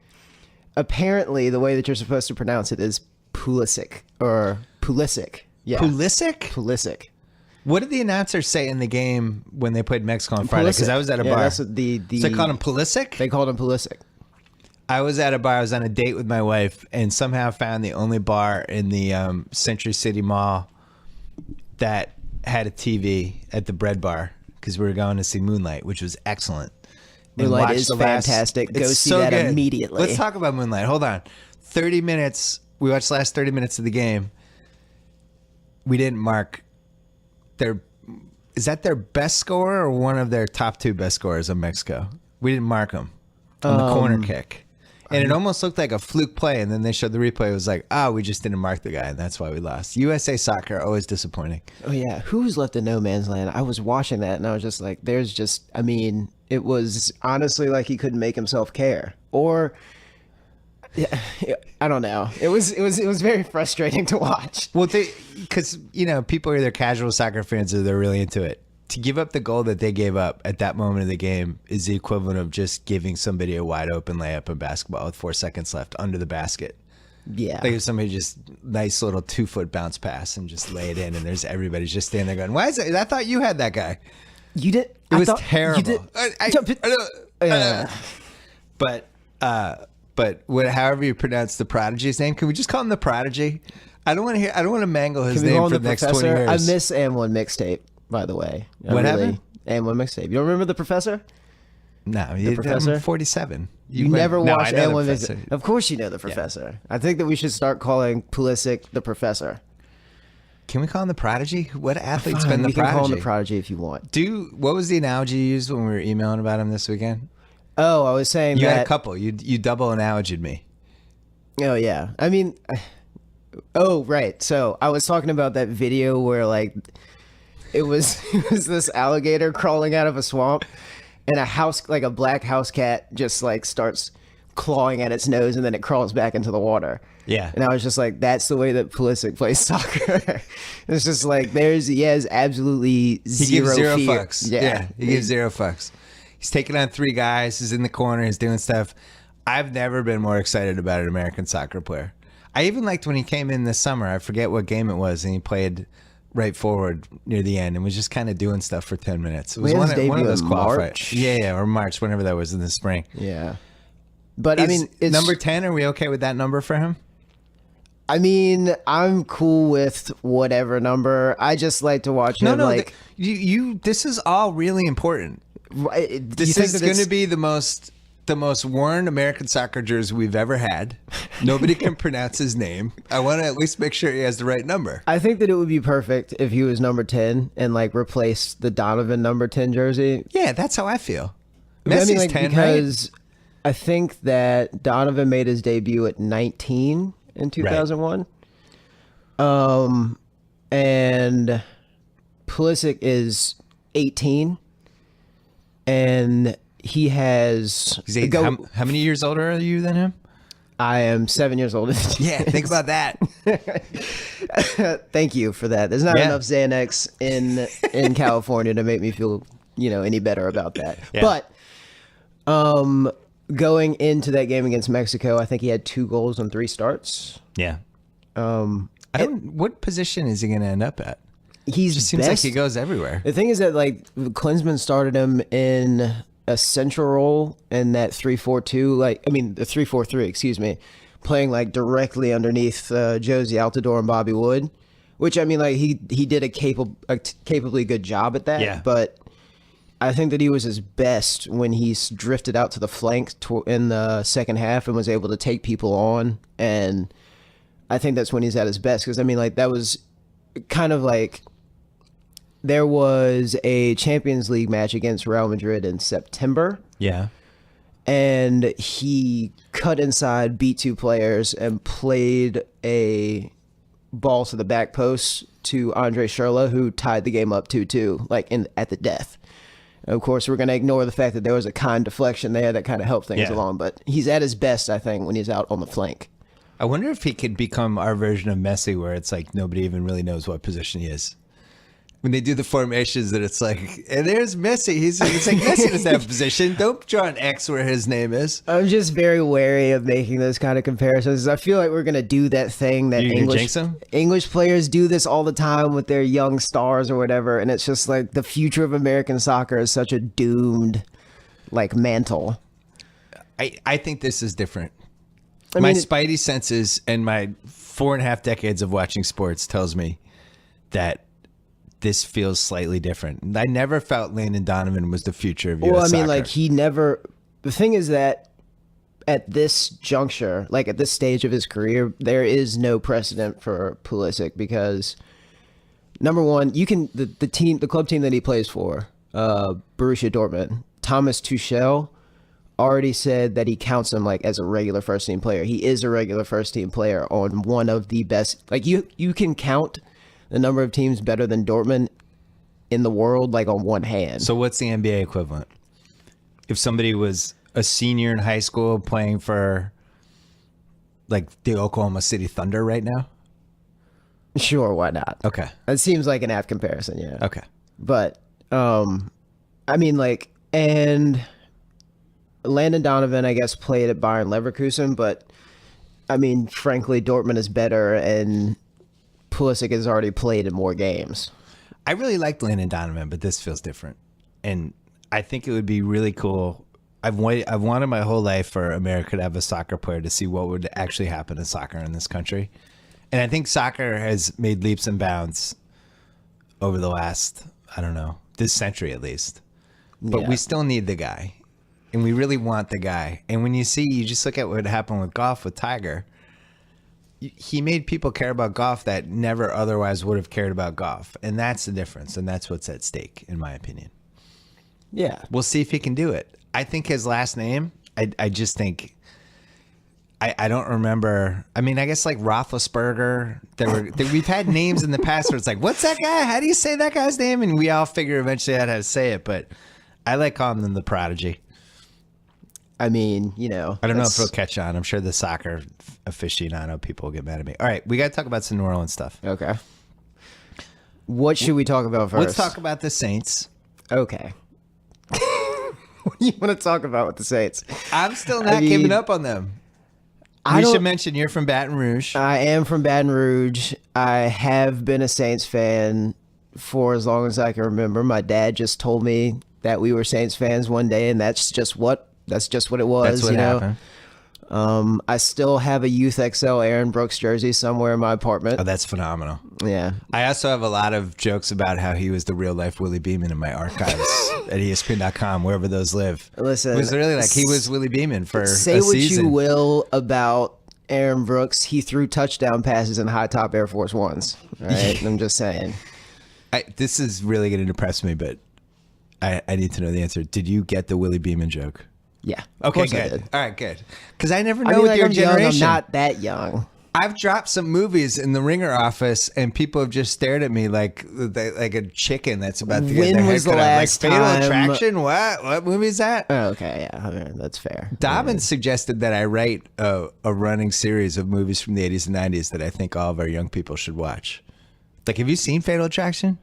[SPEAKER 3] apparently the way that you're supposed to pronounce it is Pulisic or Pulisic. Yeah.
[SPEAKER 1] Pulisic?
[SPEAKER 3] Pulisic.
[SPEAKER 1] What did the announcers say in the game when they played Mexico on Friday? Because I was at a bar.
[SPEAKER 3] That's what so
[SPEAKER 1] they called him Pulisic?
[SPEAKER 3] They called him Pulisic.
[SPEAKER 1] I was at a bar. I was on a date with my wife and somehow found the only bar in the Century City Mall that had a TV at the bread bar because we were going to see Moonlight, which was excellent.
[SPEAKER 3] Moonlight is fantastic. Go see that immediately.
[SPEAKER 1] Let's talk about Moonlight. Hold on. 30 minutes. We watched the last 30 minutes of the game. We didn't mark their... Is that their best scorer or one of their top 2 best scorers of Mexico? We didn't mark them on the corner kick. And it almost looked like a fluke play, and then they showed the replay. It was like, we just didn't mark the guy, and that's why we lost. USA Soccer, always disappointing.
[SPEAKER 3] Oh, yeah. Who's left in no man's land? I was watching that, and I was just like, it was honestly like he couldn't make himself care. Or, I don't know. It was very frustrating to watch.
[SPEAKER 1] Well, because, people are either casual soccer fans or they're really into it. To give up the goal that they gave up at that moment of the game is the equivalent of just giving somebody a wide open layup in basketball with 4 seconds left under the basket.
[SPEAKER 3] Yeah.
[SPEAKER 1] Like if somebody just nice little 2-foot bounce pass and just lay it in and there's everybody's just standing there going, why is it? I thought you had that guy.
[SPEAKER 3] You did.
[SPEAKER 1] It was terrible. But however you pronounce the Prodigy's name, can we just call him the Prodigy? I don't want to mangle his name for the next 20 years.
[SPEAKER 3] I miss And1 mixtape. By the way,
[SPEAKER 1] what happened?
[SPEAKER 3] And1 mixtape. You don't remember the Professor?
[SPEAKER 1] No, the Professor. I'm 47.
[SPEAKER 3] You never watched And1 mixtape. Of course, you know the Professor. Yeah. I think that we should start calling Pulisic the Professor.
[SPEAKER 1] Can we call him the Prodigy? What athlete's been the Prodigy?
[SPEAKER 3] You can call him the Prodigy if you want.
[SPEAKER 1] What was the analogy you used when we were emailing about him this weekend?
[SPEAKER 3] Oh, I was saying
[SPEAKER 1] you had a couple. You double analogied me.
[SPEAKER 3] Oh yeah, I mean, oh right. So I was talking about that video where like. It was this alligator crawling out of a swamp, and a black house cat just like starts clawing at its nose, and then it crawls back into the water.
[SPEAKER 1] Yeah.
[SPEAKER 3] And I was just like, that's the way that Pulisic plays soccer. It's just like he has absolutely zero fear.
[SPEAKER 1] Fucks. Yeah, he gives 0 fucks. He's taking on 3 guys. He's in the corner. He's doing stuff. I've never been more excited about an American soccer player. I even liked when he came in this summer. I forget what game it was, and he played right forward near the end and was just kind of doing stuff for 10 minutes. It was one of those
[SPEAKER 3] March.
[SPEAKER 1] Yeah, or March, whenever that was in the spring.
[SPEAKER 3] Yeah. But
[SPEAKER 1] it's number 10. Are we okay with that number for him?
[SPEAKER 3] I mean, I'm cool with whatever number. I just like to watch him.
[SPEAKER 1] This is all really important. This is going to be the most worn American soccer jersey we've ever had. Nobody can pronounce his name. I want to at least make sure he has the right number.
[SPEAKER 3] I think that it would be perfect if he was number 10 and like replace the Donovan number 10 jersey.
[SPEAKER 1] Yeah, that's how I feel. Messi's 10,
[SPEAKER 3] because right? I think that Donovan made his debut at 19 in 2001. Right. And Pulisic is 18. And he's
[SPEAKER 1] how many years older are you than him?
[SPEAKER 3] I am 7 years older.
[SPEAKER 1] Yeah, think about that.
[SPEAKER 3] Thank you for that. There's not enough Xanax in California to make me feel any better about that. Yeah. But going into that game against Mexico, I think he had 2 goals on 3 starts.
[SPEAKER 1] Yeah. What position is he going to end up at?
[SPEAKER 3] He
[SPEAKER 1] seems like he goes everywhere.
[SPEAKER 3] The thing is that like Klinsmann started him in a central role in that 3-4-2, the 3-4-3, excuse me. playing like directly underneath Josie Altidore and Bobby Wood, which I mean, like he did a capably good job at that.
[SPEAKER 1] Yeah.
[SPEAKER 3] But I think that he was his best when he drifted out to the flank in the second half and was able to take people on. And I think that's when he's at his best. Because I mean, like that was kind of like there was a Champions League match against Real Madrid in September.
[SPEAKER 1] Yeah.
[SPEAKER 3] And he cut inside, beat two players, and played a ball to the back post to Andre Schürrle, who tied the game up 2-2, like at the death. Of course, we're going to ignore the fact that there was a kind deflection there that kind of helped things along. But he's at his best, I think, when he's out on the flank.
[SPEAKER 1] I wonder if he could become our version of Messi, where it's like nobody even really knows what position he is. When they do the formations, that it's like, and there's Messi. It's like Messi doesn't have a position. Don't draw an X where his name is.
[SPEAKER 3] I'm just very wary of making those kind of comparisons. I feel like we're going to do that thing that English players do this all the time with their young stars or whatever. And it's just like the future of American soccer is such a doomed like mantle.
[SPEAKER 1] I think this is different. My spidey senses and my 4.5 decades of watching sports tells me that this feels slightly different. I never felt Landon Donovan was the future of U.S. soccer.
[SPEAKER 3] Like he never. The thing is that at this juncture, like at this stage of his career, there is no precedent for Pulisic because number one, you can the club team that he plays for, Borussia Dortmund, Thomas Tuchel already said that he counts him like as a regular first team player. He is a regular first team player on one of the best. Like you can count the number of teams better than Dortmund in the world, like on one hand.
[SPEAKER 1] So what's the NBA equivalent? If somebody was a senior in high school playing for like the Oklahoma City Thunder right now?
[SPEAKER 3] Sure, why not?
[SPEAKER 1] Okay.
[SPEAKER 3] That seems like an apt comparison, yeah.
[SPEAKER 1] Okay.
[SPEAKER 3] But, I mean, like, and Landon Donovan, I guess, played at Bayern Leverkusen, but, I mean, frankly, Dortmund is better, and Pulisic has already played in more games.
[SPEAKER 1] I really liked Landon Donovan, but this feels different. And I think it would be really cool. I've wanted my whole life for America to have a soccer player to see what would actually happen in soccer in this country. And I think soccer has made leaps and bounds over the last, I don't know, this century at least. But we still need the guy. And we really want the guy. And when you just look at what happened with golf with Tiger. He made people care about golf that never otherwise would have cared about golf. And that's the difference. And that's what's at stake, in my opinion.
[SPEAKER 3] Yeah.
[SPEAKER 1] We'll see if he can do it. I think his last name, I just think, I don't remember. I mean, I guess like Roethlisberger. We've had names in the past where it's like, what's that guy? How do you say that guy's name? And we all figure eventually out how to say it. But I like calling them the Prodigy.
[SPEAKER 3] I mean, you know.
[SPEAKER 1] I don't know if it'll catch on. I'm sure the soccer aficionado people will get mad at me. All right, we got to talk about some New Orleans stuff.
[SPEAKER 3] Okay. What should we talk about first?
[SPEAKER 1] Let's talk about the Saints.
[SPEAKER 3] Okay. What do you want to talk about with the Saints?
[SPEAKER 1] I'm still not giving up on them. We should mention you're from Baton Rouge.
[SPEAKER 3] I am from Baton Rouge. I have been a Saints fan for as long as I can remember. My dad just told me that we were Saints fans one day, and that's just what it was.
[SPEAKER 1] That's what happened.
[SPEAKER 3] I still have a Youth XL Aaron Brooks jersey somewhere in my apartment.
[SPEAKER 1] Oh, that's phenomenal.
[SPEAKER 3] Yeah.
[SPEAKER 1] I also have a lot of jokes about how he was the real life Willie Beeman in my archives at ESPN.com, wherever those live.
[SPEAKER 3] Listen,
[SPEAKER 1] it was really like he was Willie Beeman for a
[SPEAKER 3] season. Say what you will about Aaron Brooks. He threw touchdown passes in high top Air Force Ones. All right. I'm just saying.
[SPEAKER 1] This is really going to depress me, but I need to know the answer. Did you get the Willie Beeman joke?
[SPEAKER 3] Yeah.
[SPEAKER 1] Okay, good. All right, good. Because I never know with your generation.
[SPEAKER 3] I'm not that young.
[SPEAKER 1] I've dropped some movies in the Ringer office, and people have just stared at me like a chicken that's about to get their head cut off. Like Fatal Attraction? What movie is that?
[SPEAKER 3] Oh, okay, yeah, that's fair.
[SPEAKER 1] Dobbins suggested that I write a running series of movies from the 80s and 90s that I think all of our young people should watch. Like, have you seen Fatal Attraction?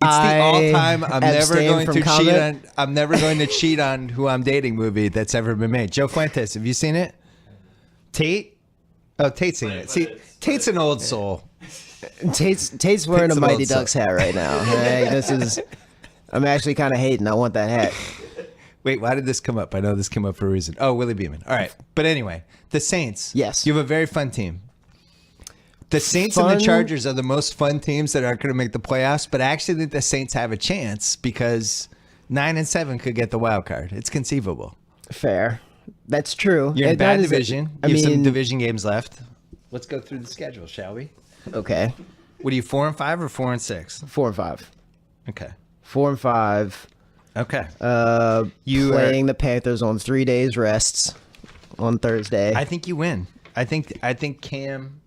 [SPEAKER 1] It's the all-time I'm never going to cheat on who I'm dating movie that's ever been made. Joe Fuentes, have you seen it? Tate? Oh, Tate's seen it. See, Tate's an old soul.
[SPEAKER 3] Tate's wearing a Mighty Ducks hat right now. Hey, I'm actually kind of hating. I want that hat.
[SPEAKER 1] Wait, why did this come up? I know this came up for a reason. Oh, Willie Beeman. All right. But anyway, the Saints.
[SPEAKER 3] Yes.
[SPEAKER 1] You have a very fun team. The Saints and the Chargers are the most fun teams that aren't going to make the playoffs, but I actually think the Saints have a chance because 9-7 could get the wild card. It's conceivable.
[SPEAKER 3] Fair. That's true.
[SPEAKER 1] You're in a bad division. You have some division games left. Let's go through the schedule, shall we?
[SPEAKER 3] Okay.
[SPEAKER 1] What are you, 4-5 or 4-6?
[SPEAKER 3] 4-5.
[SPEAKER 1] Okay.
[SPEAKER 3] 4-5.
[SPEAKER 1] Okay.
[SPEAKER 3] You playing the Panthers on 3 days rests on Thursday.
[SPEAKER 1] I think you win. I think Cam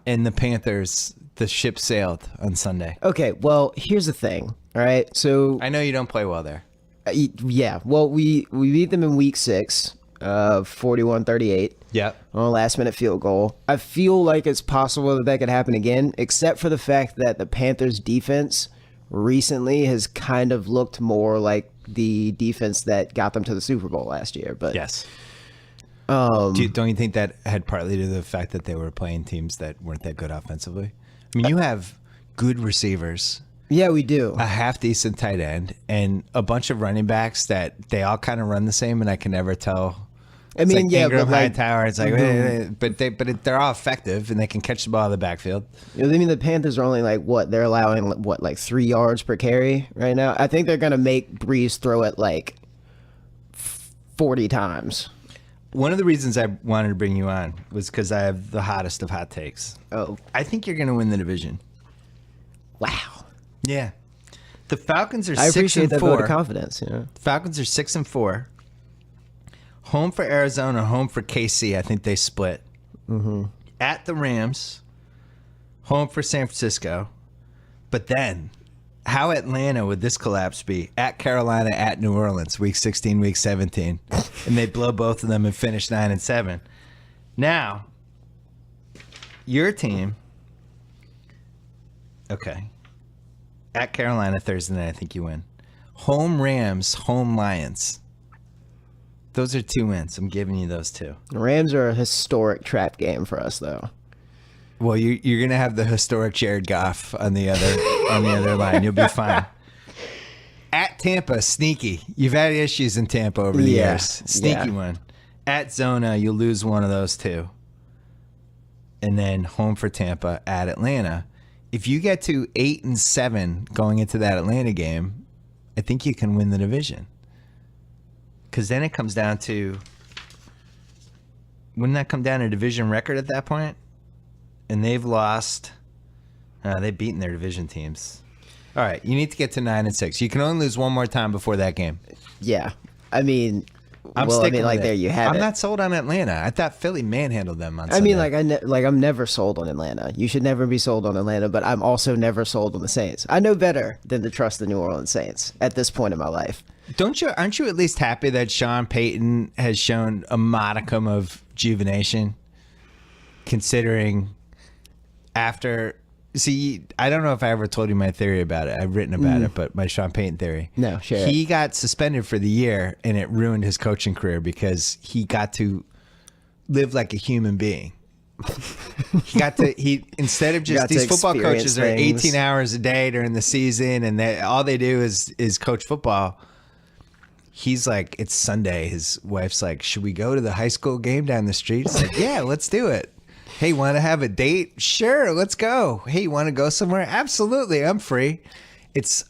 [SPEAKER 1] and the Panthers, the ship sailed on Sunday.
[SPEAKER 3] Okay, well, here's the thing. All right, so
[SPEAKER 1] I know you don't play well there.
[SPEAKER 3] Yeah, well, we beat them in week 6, 41-38.
[SPEAKER 1] Yep.
[SPEAKER 3] On a last-minute field goal. I feel like it's possible that could happen again, except for the fact that the Panthers' defense recently has kind of looked more like the defense that got them to the Super Bowl last year. But
[SPEAKER 1] yes. Don't you think that had partly to do with the fact that they were playing teams that weren't that good offensively? I mean, you have good receivers.
[SPEAKER 3] Yeah, we do.
[SPEAKER 1] A half-decent tight end and a bunch of running backs that they all kind of run the same, and I can never tell.
[SPEAKER 3] I mean, yeah,
[SPEAKER 1] Ingram,
[SPEAKER 3] but like,
[SPEAKER 1] Hightower, it's like, they're all effective and they can catch the ball in the backfield.
[SPEAKER 3] I mean, the Panthers are only they're allowing 3 yards per carry right now. I think they're gonna make Breeze throw it 40 times.
[SPEAKER 1] One of the reasons I wanted to bring you on was because I have the hottest of hot takes.
[SPEAKER 3] Oh,
[SPEAKER 1] I think you're gonna win the division.
[SPEAKER 3] wow.
[SPEAKER 1] Yeah, the Falcons are 6-4.
[SPEAKER 3] I appreciate that vote of confidence.
[SPEAKER 1] Falcons are 6-4. Home for Arizona, home for KC. I think they split.
[SPEAKER 3] Mm-hmm.
[SPEAKER 1] At the Rams, home for San Francisco. But then, how Atlanta would this collapse be? At Carolina, at New Orleans, week 16, week 17. And they blow both of them and finish 9-7. Now, your team. Okay. At Carolina Thursday night, I think you win. Home Rams, home Lions. Those are 2 wins. I'm giving you those 2.
[SPEAKER 3] The Rams are a historic trap game for us, though.
[SPEAKER 1] Well, you're gonna have the historic Jared Goff on the other line. You'll be fine. At Tampa, sneaky. You've had issues in Tampa over the years. Sneaky one. At Zona, you'll lose one of those 2. And then home for Tampa at Atlanta. If you get to 8-7 going into that Atlanta game, I think you can win the division. Because then it comes down to, wouldn't that come down to division record at that point? And they've lost. They've beaten their division teams. All right, you need to get to 9-6. You can only lose one more time before that game.
[SPEAKER 3] Yeah, I mean, there you have it.
[SPEAKER 1] I'm not sold on Atlanta. I thought Philly manhandled them on Sunday.
[SPEAKER 3] I mean, I'm never sold on Atlanta. You should never be sold on Atlanta, but I'm also never sold on the Saints. I know better than to trust the New Orleans Saints at this point in my life.
[SPEAKER 1] Aren't you at least happy that Sean Payton has shown a modicum of rejuvenation, considering after? See, I don't know if I ever told you my theory about it. I've written about it, but my Sean Payton theory.
[SPEAKER 3] No, sure.
[SPEAKER 1] He got suspended for the year, and it ruined his coaching career because he got to live like a human being. Instead of just these football coaches are 18 hours a day during the season, and all they do is coach football. He's like, it's Sunday. His wife's like, should we go to the high school game down the street? He's like, yeah, let's do it. Hey, want to have a date? Sure, let's go. Hey, want to go somewhere? Absolutely, I'm free. He's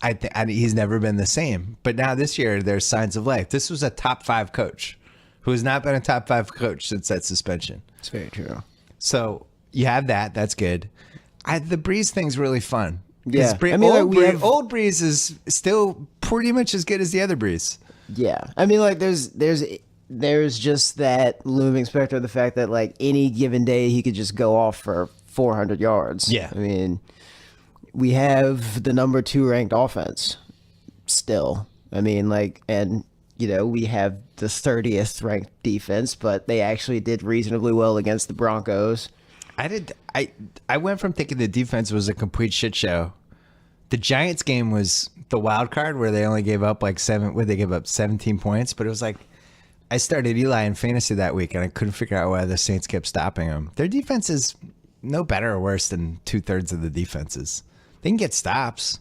[SPEAKER 1] never been the same. But now this year, there's signs of life. This was a top 5 coach who has not been a top 5 coach since that suspension.
[SPEAKER 3] It's very true.
[SPEAKER 1] So you have that. That's good. The Breeze thing's really fun.
[SPEAKER 3] Yeah,
[SPEAKER 1] old Breeze is still pretty much as good as the other Breeze.
[SPEAKER 3] Yeah, I mean, there's just that looming specter of the fact that any given day he could just go off for 400 yards.
[SPEAKER 1] Yeah,
[SPEAKER 3] I mean, we have the number 2 ranked offense still. I mean, we have the 30th ranked defense, but they actually did reasonably well against the Broncos.
[SPEAKER 1] I went from thinking the defense was a complete shit show. The Giants game was the wild card where they only gave up 17 points, but it was I started Eli in fantasy that week and I couldn't figure out why the Saints kept stopping them. Their defense is no better or worse than 2/3 of the defenses. They can get stops.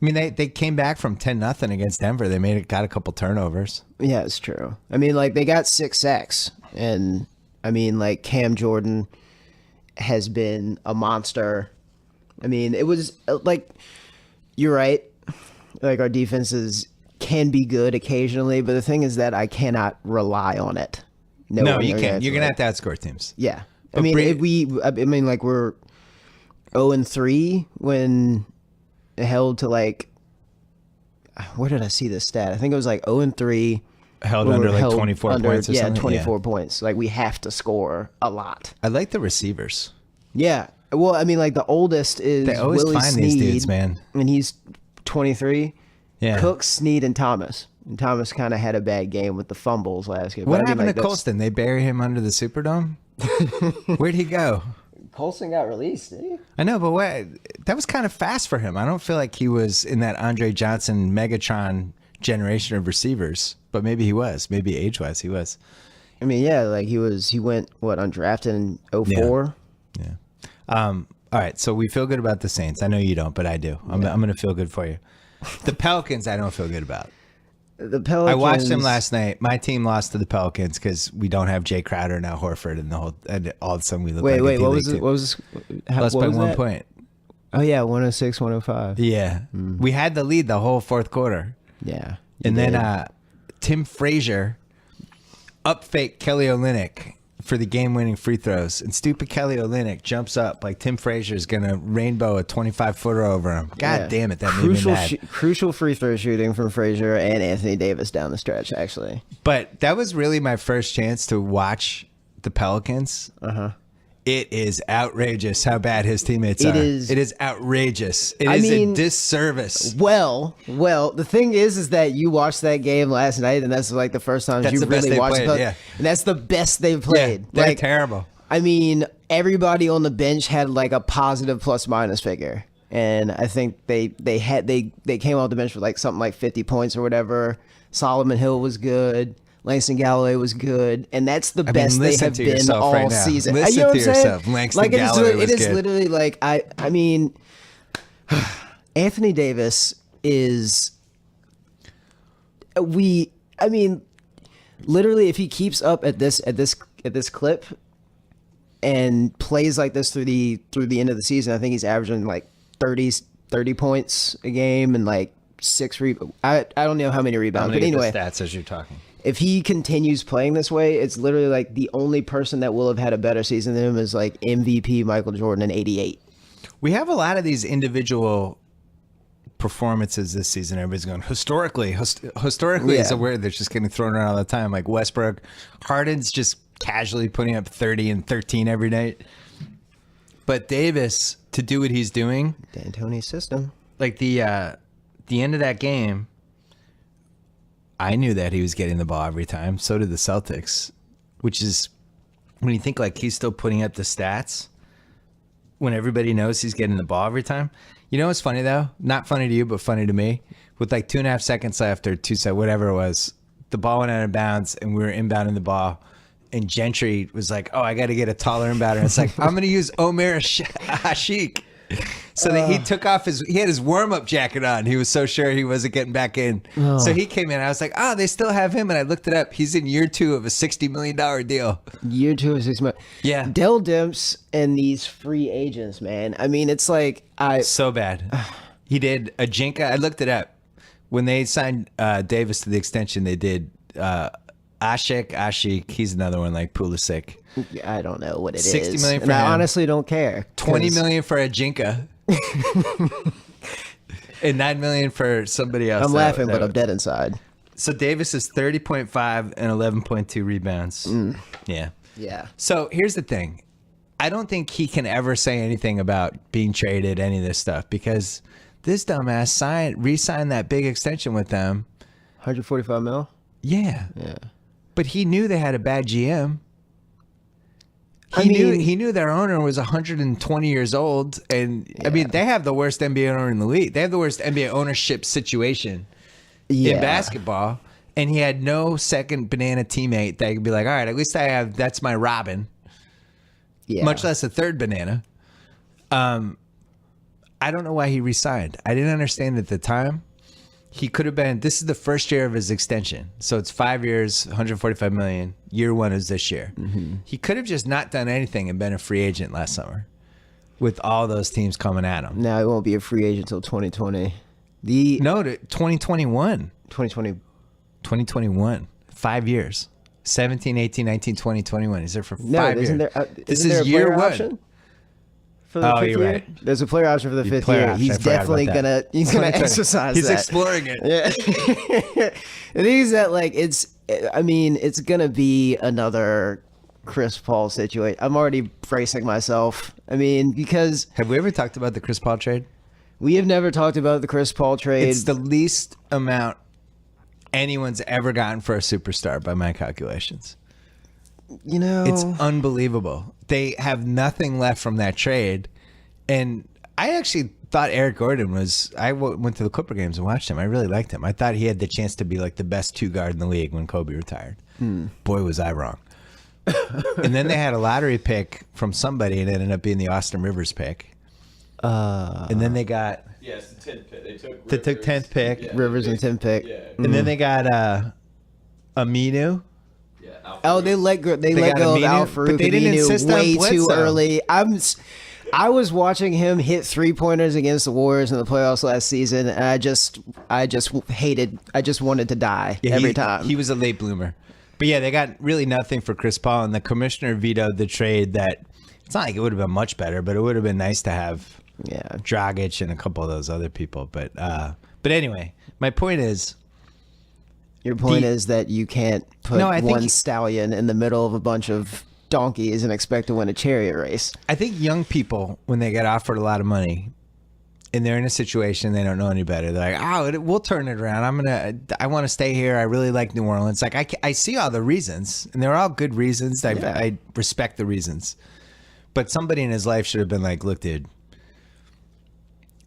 [SPEAKER 1] I I mean, they came back from 10-0 against Denver. They got a couple turnovers.
[SPEAKER 3] Yeah, it's true. I mean, like, they got 6 sacks. And, I mean, like, Cam Jordan has been a monster. I mean, it was, like, you're right. Like, our defenses can be good occasionally, but the thing is that I cannot rely on it.
[SPEAKER 1] No, you can't. You're going to have to outscore teams.
[SPEAKER 3] Yeah. I mean, like, we're 0-3 when held to, like, where did I see this stat? I think it was like 0-3.
[SPEAKER 1] Held under like 24 points or something?
[SPEAKER 3] 24 points. Like, we have to score a lot.
[SPEAKER 1] I like the receivers.
[SPEAKER 3] Yeah. Well, I mean, like, the oldest is
[SPEAKER 1] They always
[SPEAKER 3] Willie
[SPEAKER 1] find
[SPEAKER 3] Snead,
[SPEAKER 1] these dudes, man.
[SPEAKER 3] and he's 23.
[SPEAKER 1] Yeah.
[SPEAKER 3] Cooks, Snead, and Thomas. And Thomas kind of had a bad game with the fumbles last game.
[SPEAKER 1] What happened to Colston? They bury him under the Superdome? Where'd he go?
[SPEAKER 3] Colston got released, did he?
[SPEAKER 1] I know, but that was kind of fast for him. I don't feel like he was in that Andre Johnson Megatron generation of receivers, but maybe he was. Maybe age-wise he was.
[SPEAKER 3] I mean, yeah, like he went, undrafted in 04?
[SPEAKER 1] Yeah. All right, so we feel good about the Saints. I know you don't, but I do. I'm going to feel good for you. The Pelicans, I don't feel good about.
[SPEAKER 3] The Pelicans.
[SPEAKER 1] I watched them last night. My team lost to the Pelicans because we don't have Jay Crowder now, Horford, and all of a sudden we look like a
[SPEAKER 3] what was
[SPEAKER 1] D-League
[SPEAKER 3] it? What was this?
[SPEAKER 1] Lost by 1 point.
[SPEAKER 3] Oh yeah, 106, 105.
[SPEAKER 1] Yeah, we had the lead the whole fourth quarter.
[SPEAKER 3] Yeah,
[SPEAKER 1] and then Tim Frazier up fake Kelly Olynyk for the game-winning free throws, and stupid Kelly Olynyk jumps up like Tim Frazier's gonna rainbow a 25-footer over him. God damn it, that made me mad.
[SPEAKER 3] Crucial free throw shooting from Frazier and Anthony Davis down the stretch, actually.
[SPEAKER 1] But that was really my first chance to watch the Pelicans. It is outrageous how bad his teammates are. It is outrageous. It is a disservice.
[SPEAKER 3] Well, the thing is that you watched that game last night, and that's like the first time you really watched it.
[SPEAKER 1] Yeah.
[SPEAKER 3] And that's the best they've played.
[SPEAKER 1] Yeah, they're terrible.
[SPEAKER 3] I mean, everybody on the bench had like a positive plus-minus figure. And I think they came off the bench for like something like 50 points or whatever. Solomon Hill was good. Langston Galloway was good, and that's the best they have been all season.
[SPEAKER 1] Listen to yourself. Langston Galloway was good. It is
[SPEAKER 3] literally like I mean, Anthony Davis is. Literally, if he keeps up at this clip and plays like this through the end of the season, I think he's averaging like 30 points a game and like 6 rebounds. I don't know how many rebounds, but anyway,
[SPEAKER 1] the stats as you're talking.
[SPEAKER 3] If he continues playing this way, it's literally like the only person that will have had a better season than him is like MVP Michael Jordan in '88.
[SPEAKER 1] We have a lot of these individual performances this season. Everybody's going historically is a word that's just getting thrown around all the time. Like Westbrook, Harden's just casually putting up 30 and 13 every night. But Davis, to do what he's doing,
[SPEAKER 3] D'Antoni's system,
[SPEAKER 1] like the end of that game. I knew that he was getting the ball every time. So did the Celtics, which is when you think like he's still putting up the stats when everybody knows he's getting the ball every time. You know what's funny though? Not funny to you, but funny to me. With like 2.5 seconds left or whatever it was, the ball went out of bounds and we were inbounding the ball. And Gentry was like, "Oh, I got to get a taller inbounder." And it's like, I'm going to use Omer Ashik. So he took off he had his warm-up jacket on. He was so sure he wasn't getting back in. So he came in. I was like, they still have him. And I looked it up. He's in year 2 of a $60 million deal.
[SPEAKER 3] Year 2 of $60 million.
[SPEAKER 1] Yeah.
[SPEAKER 3] Dell Demps and these free agents, man. I mean, it's like
[SPEAKER 1] so bad. He did a Jinka. I looked it up. When they signed Davis to the extension, they did Ashik. He's another one like Pulisic.
[SPEAKER 3] I don't know what it is.
[SPEAKER 1] $60 million for
[SPEAKER 3] him.
[SPEAKER 1] I
[SPEAKER 3] honestly don't care.
[SPEAKER 1] $20 million for a Jinka. And $9 million for somebody else.
[SPEAKER 3] I'm laughing, but I'm dead inside.
[SPEAKER 1] So Davis is 30.5 and 11.2 rebounds. Yeah.
[SPEAKER 3] Yeah.
[SPEAKER 1] So here's the thing. I don't think he can ever say anything about being traded, any of this stuff, because this dumbass re-signed that big extension with them.
[SPEAKER 3] 145 mil?
[SPEAKER 1] Yeah.
[SPEAKER 3] Yeah.
[SPEAKER 1] But he knew they had a bad GM. He knew their owner was 120 years old, and I mean they have the worst NBA owner in the league. They have the worst NBA ownership situation in basketball, and he had no second banana teammate that could be like, all right, at least that's my Robin. Yeah. Much less a third banana. I I don't know why he resigned. I didn't understand at the time. He could have been. This is the first year of his extension, so it's 5 years, 145 million. Year one is this year. Mm-hmm. He could have just not done anything and been a free agent last summer, with all those teams coming at him.
[SPEAKER 3] Now he won't be a free agent until 2020.
[SPEAKER 1] 2021.
[SPEAKER 3] 2020.
[SPEAKER 1] 2021. 5 years. 17, 18, 19, 20, 21. He's there for 5 years.
[SPEAKER 3] This is year one. Option? For the fifth
[SPEAKER 1] you're
[SPEAKER 3] year?
[SPEAKER 1] right.
[SPEAKER 3] There's a player option for the fifth year. He's definitely gonna exercise
[SPEAKER 1] He's
[SPEAKER 3] that.
[SPEAKER 1] exploring it.
[SPEAKER 3] Yeah. The thing is that it's gonna be another Chris Paul situation. I'm already bracing myself. Because
[SPEAKER 1] have we ever talked about the Chris Paul trade?
[SPEAKER 3] We have never talked about the Chris Paul trade.
[SPEAKER 1] It's the least amount anyone's ever gotten for a superstar by my calculations. It's unbelievable. They have nothing left from that trade. And I actually thought Eric Gordon was... I went to the Clipper games and watched him. I really liked him. I thought he had the chance to be like the best two guard in the league when Kobe retired. Boy, was I wrong. And then they had a lottery pick from somebody and it ended up being the Austin Rivers pick. And then they got...
[SPEAKER 4] Yeah, it's the 10th pick.
[SPEAKER 1] They took 10th pick.
[SPEAKER 4] Yeah,
[SPEAKER 3] Rivers and 10th pick.
[SPEAKER 4] Yeah.
[SPEAKER 1] And then they got Aminu.
[SPEAKER 3] They let go of Al Farouk,
[SPEAKER 1] but they didn't insist on
[SPEAKER 3] way too
[SPEAKER 1] Bledsoe.
[SPEAKER 3] early. I was watching him hit 3-pointers against the Warriors in the playoffs last season, and I just wanted to die every time.
[SPEAKER 1] He was a late bloomer. But yeah, they got really nothing for Chris Paul, and the commissioner vetoed the trade. That it's not like it would have been much better, but it would have been nice to have Dragic and a couple of those other people. But anyway, my point is.
[SPEAKER 3] Your point is that you can't put one stallion in the middle of a bunch of donkeys and expect to win a chariot race.
[SPEAKER 1] I think young people, when they get offered a lot of money and they're in a situation they don't know any better, they're like, we'll turn it around. I want to stay here. I really like New Orleans. Like I see all the reasons, and they're all good reasons. I respect the reasons. But somebody in his life should have been like, look, dude,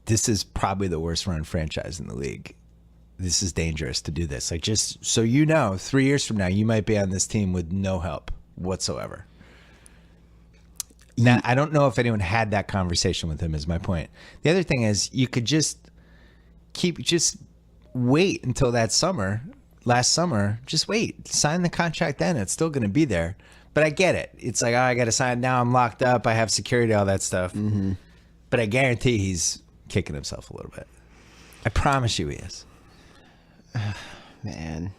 [SPEAKER 1] this is probably the worst run franchise in the league. This is dangerous to do this. Like, just so you know, 3 years from now, you might be on this team with no help whatsoever. Now, I don't know if anyone had that conversation with him, is my point. The other thing is, you could just wait until last summer, just wait. Sign the contract then. It's still going to be there. But I get it. It's like, I got to sign now. I'm locked up. I have security, all that stuff. Mm-hmm. But I guarantee he's kicking himself a little bit. I promise you he is.
[SPEAKER 3] Man,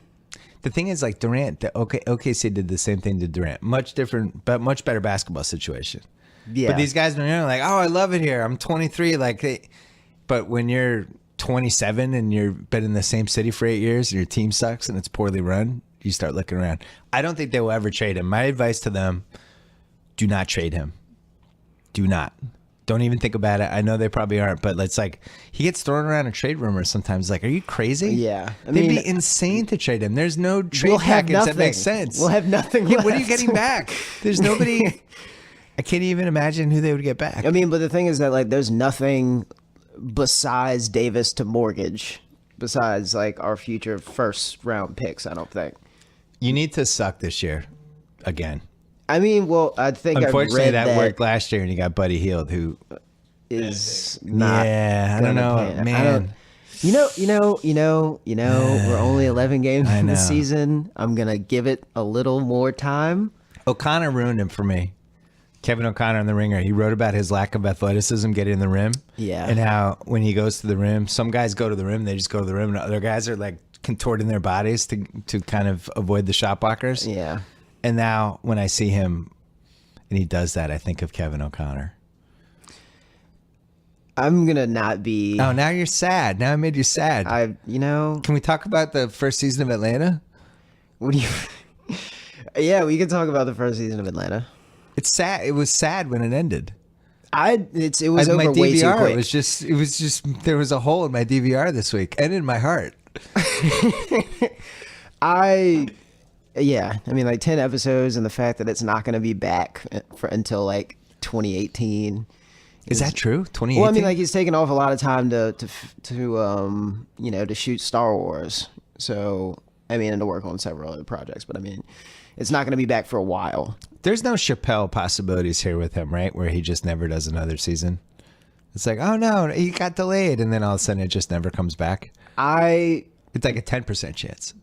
[SPEAKER 1] the thing is, like Durant, OKC did the same thing to Durant. Much different, but much better basketball situation. Yeah. But these guys are like, I love it here. I'm 23. But when you're 27 and you've been in the same city for 8 years and your team sucks and it's poorly run, you start looking around. I don't think they will ever trade him. My advice to them: do not trade him. Do not. Don't even think about it. I know they probably aren't, but it's like he gets thrown around in trade rumors sometimes. Like, are you crazy?
[SPEAKER 3] Yeah.
[SPEAKER 1] They'd be insane to trade him. There's no trade package that makes sense.
[SPEAKER 3] We'll have nothing left.
[SPEAKER 1] What are you getting back? There's nobody. I can't even imagine who they would get back.
[SPEAKER 3] But the thing is that, there's nothing besides Davis to mortgage, besides, our future first-round picks, I don't think.
[SPEAKER 1] You need to suck this year again.
[SPEAKER 3] I think
[SPEAKER 1] unfortunately that worked last year, and you got Buddy Hield, who
[SPEAKER 3] is not.
[SPEAKER 1] Yeah, I don't know, man.
[SPEAKER 3] We're only 11 games in the season. I'm gonna give it a little more time.
[SPEAKER 1] O'Connor ruined him for me. Kevin O'Connor in The Ringer. He wrote about his lack of athleticism getting in the rim.
[SPEAKER 3] Yeah,
[SPEAKER 1] and how when he goes to the rim, some guys go to the rim, they just go to the rim, and other guys are like contorting their bodies to kind of avoid the shot blockers.
[SPEAKER 3] Yeah.
[SPEAKER 1] And now when I see him and he does that, I think of Kevin O'Connor.
[SPEAKER 3] I'm going to not be...
[SPEAKER 1] Oh, now you're sad. Now I made you sad. Can we talk about the first season of Atlanta?
[SPEAKER 3] What do you... Yeah, we can talk about the first season of Atlanta.
[SPEAKER 1] It's sad. It was sad when it ended.
[SPEAKER 3] It was over
[SPEAKER 1] my
[SPEAKER 3] way
[SPEAKER 1] DVR,
[SPEAKER 3] too quick.
[SPEAKER 1] It was just there was a hole in my DVR this week and in my heart.
[SPEAKER 3] Yeah, 10 episodes, and the fact that it's not going to be back until 2018.
[SPEAKER 1] Is that true? 2018.
[SPEAKER 3] Well, he's taken off a lot of time to shoot Star Wars. So and to work on several other projects. But it's not going to be back for a while.
[SPEAKER 1] There's no Chappelle possibilities here with him, right? Where he just never does another season. It's like, oh no, he got delayed, and then all of a sudden it just never comes back. It's like a 10% chance.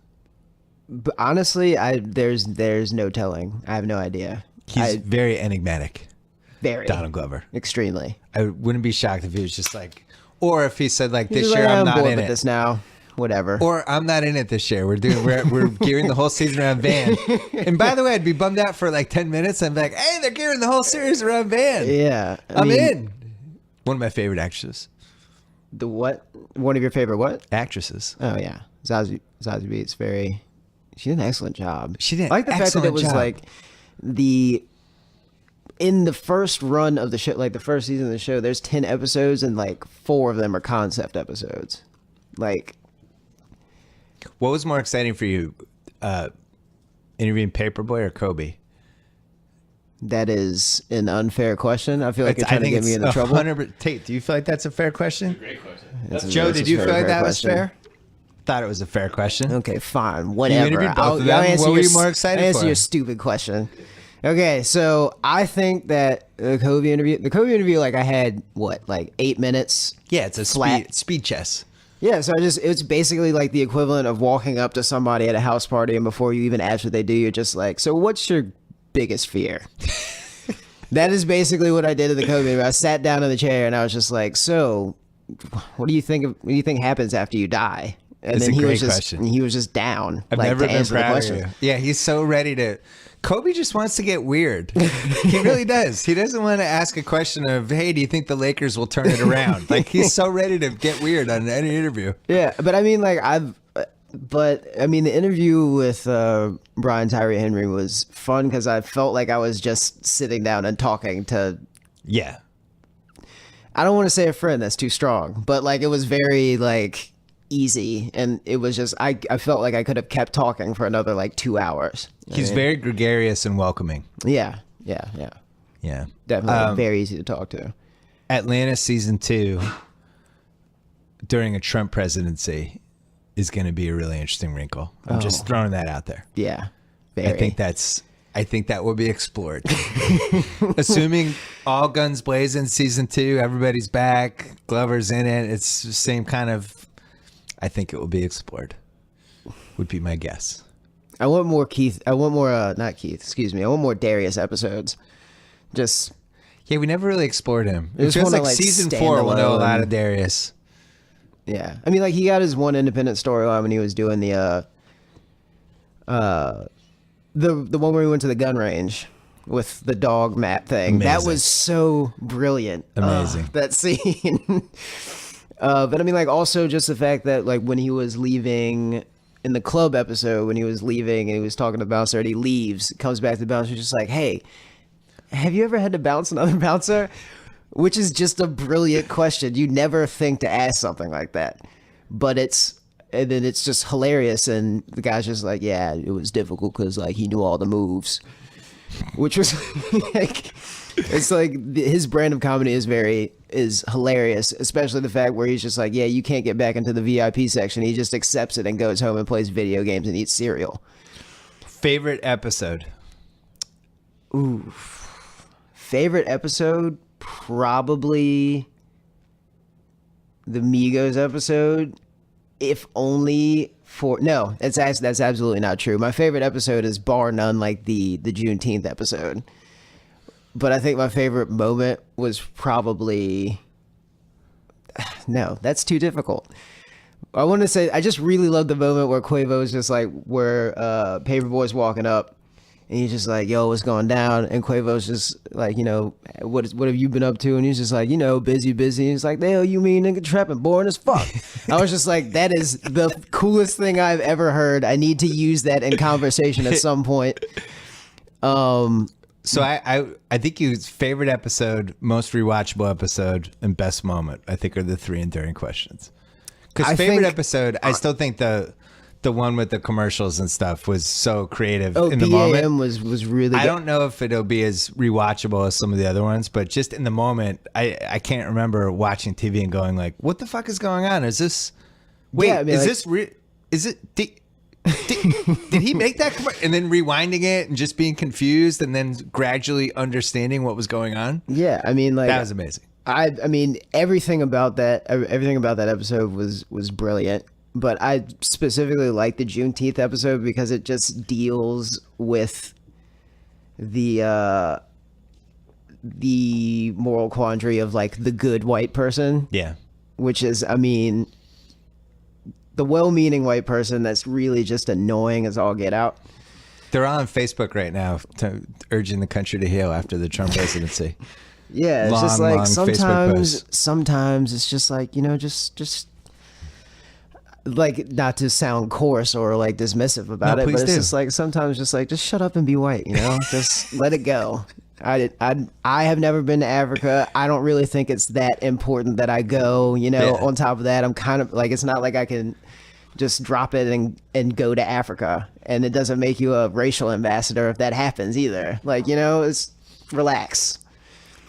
[SPEAKER 3] But honestly, there's no telling. I have no idea.
[SPEAKER 1] He's very enigmatic.
[SPEAKER 3] Very.
[SPEAKER 1] Donald Glover.
[SPEAKER 3] Extremely.
[SPEAKER 1] I wouldn't be shocked if he was just like, or if he said like,
[SPEAKER 3] He's
[SPEAKER 1] this
[SPEAKER 3] like,
[SPEAKER 1] year I'm not
[SPEAKER 3] bored
[SPEAKER 1] in
[SPEAKER 3] with
[SPEAKER 1] it.
[SPEAKER 3] this now. Whatever.
[SPEAKER 1] Or I'm not in it this year. We're gearing the whole season around Van. And by the way, I'd be bummed out for like 10 minutes. I'm like, hey, they're gearing the whole series around Van.
[SPEAKER 3] Yeah.
[SPEAKER 1] I'm in. One of my favorite actresses.
[SPEAKER 3] The what? One of your favorite what?
[SPEAKER 1] Actresses.
[SPEAKER 3] Oh yeah, Zazie Beetz. She did an excellent job.
[SPEAKER 1] She did.
[SPEAKER 3] I like the fact that it was
[SPEAKER 1] job.
[SPEAKER 3] like in the first run of the show, like the first season of the show, there's 10 episodes and like 4 of them are concept episodes. Like,
[SPEAKER 1] what was more exciting for you, interviewing Paperboy or Kobe?
[SPEAKER 3] that is an unfair question. I feel like you're trying to get me into trouble.
[SPEAKER 1] Tate, do you feel like that's a fair question?
[SPEAKER 4] Great question.
[SPEAKER 1] Joe, did you feel like that was
[SPEAKER 3] question.
[SPEAKER 1] fair? Thought it was a fair question.
[SPEAKER 3] Okay, fine, whatever.
[SPEAKER 1] interviewed both of them.
[SPEAKER 3] answer
[SPEAKER 1] What were
[SPEAKER 3] your
[SPEAKER 1] you more excited
[SPEAKER 3] I'll answer
[SPEAKER 1] for?
[SPEAKER 3] your stupid question. Okay, so I think that the Kobe interview, like I had like 8 minutes.
[SPEAKER 1] Yeah, it's a
[SPEAKER 3] Flat.
[SPEAKER 1] speed chess.
[SPEAKER 3] Yeah, so it's basically like the equivalent of walking up to somebody at a house party and before you even ask what they do, you're just like, so what's your biggest fear? That is basically what I did at the Kobe interview. I sat down in the chair and I was just like, so what do you think happens after you die? And
[SPEAKER 1] It's
[SPEAKER 3] then
[SPEAKER 1] a
[SPEAKER 3] he
[SPEAKER 1] great
[SPEAKER 3] was just
[SPEAKER 1] question.
[SPEAKER 3] he was just down.
[SPEAKER 1] I've
[SPEAKER 3] like,
[SPEAKER 1] never
[SPEAKER 3] to
[SPEAKER 1] been
[SPEAKER 3] answer the
[SPEAKER 1] proud of
[SPEAKER 3] question.
[SPEAKER 1] you. Yeah, he's so ready to. Kobe just wants to get weird. He really does. He doesn't want to ask a question of, hey, do you think the Lakers will turn it around? Like, he's so ready to get weird on any interview.
[SPEAKER 3] Yeah, but I mean, like the interview with Brian Tyree Henry was fun because I felt like I was just sitting down and talking to.
[SPEAKER 1] Yeah.
[SPEAKER 3] I don't want to say a friend, that's too strong, but like it was very like easy, and it was just I felt like I could have kept talking for another like 2 hours.
[SPEAKER 1] He's very gregarious and welcoming.
[SPEAKER 3] Yeah,
[SPEAKER 1] Yeah.
[SPEAKER 3] definitely very easy to talk to.
[SPEAKER 1] Atlanta season 2 during a Trump presidency is going to be a really interesting wrinkle. I'm just throwing that out there.
[SPEAKER 3] Yeah, very.
[SPEAKER 1] I think that will be explored. Assuming all guns blazing season 2, everybody's back, Glover's in it. It's the same kind of. I think it will be explored. Would be my guess.
[SPEAKER 3] I want more Keith. I want more not Keith. Excuse me. I want more Darius episodes. Just
[SPEAKER 1] Yeah, we never really explored him.
[SPEAKER 3] I
[SPEAKER 1] It
[SPEAKER 3] just
[SPEAKER 1] feels
[SPEAKER 3] wanna,
[SPEAKER 1] like
[SPEAKER 3] like,
[SPEAKER 1] season
[SPEAKER 3] stand
[SPEAKER 1] 4 we'll know a
[SPEAKER 3] alone.
[SPEAKER 1] lot of Darius.
[SPEAKER 3] yeah. I mean, like he got his one independent storyline when he was doing the one where he went to the gun range with the dog map thing.
[SPEAKER 1] Amazing.
[SPEAKER 3] That was so brilliant.
[SPEAKER 1] Amazing.
[SPEAKER 3] That scene. But I mean, like also just the fact that like when he was leaving in the club episode, when he was leaving and he was talking to the bouncer and he leaves, comes back to the bouncer, just like, hey, have you ever had to bounce another bouncer? Which is just a brilliant question. You never think to ask something like that, but and then it's just hilarious. And the guy's just like, yeah, it was difficult because like he knew all the moves, which was like, it's like his brand of comedy is hilarious, especially the fact where he's just like, yeah, you can't get back into the VIP section. He just accepts it and goes home and plays video games and eats cereal.
[SPEAKER 1] Favorite episode?
[SPEAKER 3] Ooh, favorite episode? Probably the Migos episode. If only for no, that's absolutely not true. My favorite episode is bar none like the Juneteenth episode. But I think my favorite moment was probably no, that's too difficult. I want to say I just really love the moment where Quavo's just like where Paperboy's walking up and he's just like, yo, what's going down? And Quavo's just like, you know, what have you been up to? And he's just like, you know, busy. And he's like, the hell you mean, nigga, trapping, boring as fuck. I was just like, that is the coolest thing I've ever heard. I need to use that in conversation at some point.
[SPEAKER 1] So I think his favorite episode, most rewatchable episode, and best moment, I think are the 3 enduring questions. Because favorite episode, I still think the one with the commercials and stuff was so creative in the moment.
[SPEAKER 3] BAM was really good.
[SPEAKER 1] I don't know if it'll be as rewatchable as some of the other ones, but just in the moment, I can't remember watching TV and going like, what the fuck is going on? Is this, wait,
[SPEAKER 3] Yeah, I mean,
[SPEAKER 1] is
[SPEAKER 3] like-
[SPEAKER 1] this real? Is it, did he make that and then rewinding it and just being confused and then gradually understanding what was going on?
[SPEAKER 3] Yeah, I mean, like
[SPEAKER 1] That was amazing.
[SPEAKER 3] I mean, everything about that episode was brilliant. But I specifically like the Juneteenth episode because it just deals with the moral quandary of like the good white person.
[SPEAKER 1] Yeah.
[SPEAKER 3] Which is, I mean, the well-meaning white person that's really just annoying as all get out.
[SPEAKER 1] They're on Facebook right now urging the country to heal after the Trump presidency.
[SPEAKER 3] Yeah, it's just like sometimes it's just like, just like, not to sound coarse or like dismissive about it, but it's just like sometimes just shut up and be white, just let it go. I have never been to Africa. I don't really think it's that important that I go, On top of that, I'm kind of like, it's not like I can just drop it and go to Africa, and it doesn't make you a racial ambassador if that happens either. Like, it's relax.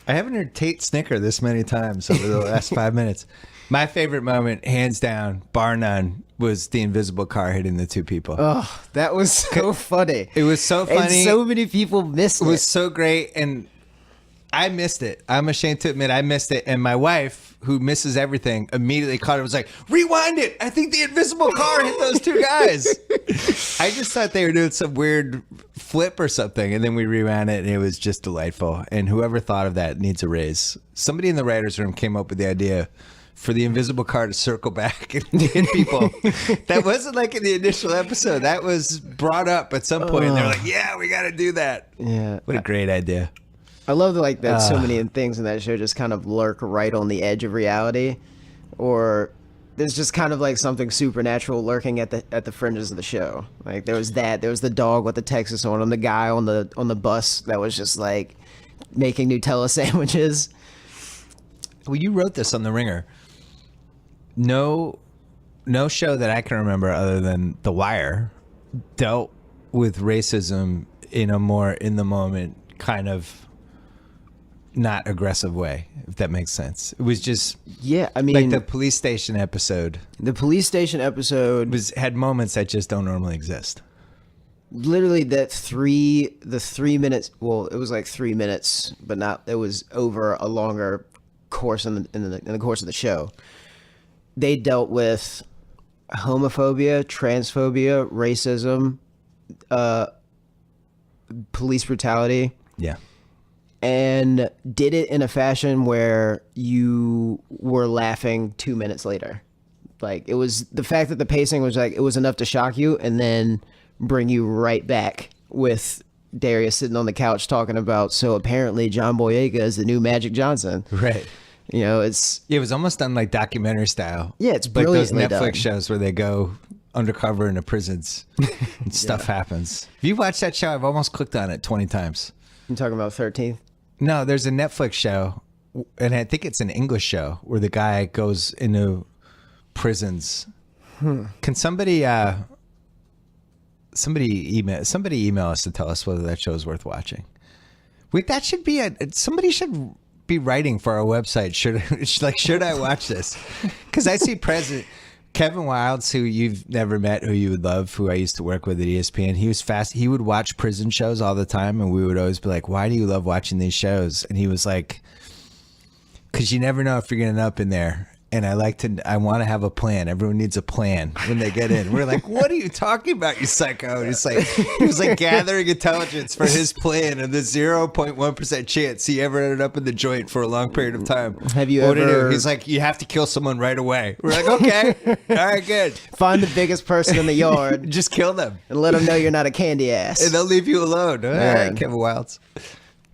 [SPEAKER 1] I haven't heard Tate snicker this many times over the last 5 minutes. My favorite moment, hands down, bar none, was the invisible car hitting the two people.
[SPEAKER 3] Oh, that was so funny.
[SPEAKER 1] It was so funny.
[SPEAKER 3] And so many people missed it.
[SPEAKER 1] It was so great, and I missed it. I'm ashamed to admit I missed it. And my wife, who misses everything, immediately caught it. Was like, rewind it. I think the invisible car hit those two guys. I just thought they were doing some weird flip or something. And then we rewound it, and it was just delightful. And whoever thought of that needs a raise. Somebody in the writer's room came up with the idea for the invisible car to circle back and hit people. That wasn't like in the initial episode. That was brought up at some point. And they're like, yeah, we got to do that.
[SPEAKER 3] Yeah.
[SPEAKER 1] What a great idea.
[SPEAKER 3] I love that so many things in that show just kind of lurk right on the edge of reality, or there's just kind of like something supernatural lurking at the fringes of the show. Like there was the dog with the Texas on him, the guy on the bus that was just like making Nutella sandwiches.
[SPEAKER 1] Well, you wrote this on The Ringer. No show that I can remember other than The Wire dealt with racism in a more in the moment kind of not aggressive way, if that makes sense. It was just
[SPEAKER 3] I mean,
[SPEAKER 1] like the police station episode.
[SPEAKER 3] The police station episode
[SPEAKER 1] had moments that just don't normally exist.
[SPEAKER 3] Literally the 3 minutes. Well, it was like 3 minutes, but not. It was over a longer course in the course of the show. They dealt with homophobia, transphobia, racism, police brutality.
[SPEAKER 1] Yeah.
[SPEAKER 3] And did it in a fashion where you were laughing 2 minutes later. Like, it was the fact that the pacing was like, it was enough to shock you and then bring you right back with Darius sitting on the couch talking about, so apparently John Boyega is the new Magic Johnson.
[SPEAKER 1] Right.
[SPEAKER 3] It
[SPEAKER 1] was almost done like documentary style.
[SPEAKER 3] Yeah, it's
[SPEAKER 1] like those
[SPEAKER 3] brilliantly
[SPEAKER 1] Netflix
[SPEAKER 3] done.
[SPEAKER 1] shows where they go undercover into prisons and stuff happens. If you watch that show, I've almost clicked on it 20 times.
[SPEAKER 3] You talking about 13th?
[SPEAKER 1] No, there's a Netflix show, and I think it's an English show, where the guy goes into prisons. Can somebody email us to tell us whether that show is worth watching? Wait, that should be somebody should be writing for our website. Should I watch this? Because I see Kevin Wildes, who you've never met, who you would love, who I used to work with at ESPN. He was fast. He would watch prison shows all the time, and we would always be like, "Why do you love watching these shows?" And he was like, "Because you never know if you're going to end up in there. And I want to have a plan. Everyone needs a plan when they get in." We're like, "What are you talking about, you psycho?" And he was like gathering intelligence for his plan and the 0.1% chance he ever ended up in the joint for a long period of time.
[SPEAKER 3] Have you ever?
[SPEAKER 1] He's like, "You have to kill someone right away." We're like, "Okay, all right, good.
[SPEAKER 3] Find the biggest person in the yard,
[SPEAKER 1] just kill them,
[SPEAKER 3] and let them know you're not a candy ass,
[SPEAKER 1] and they'll leave you alone." All right, Kevin Wildes.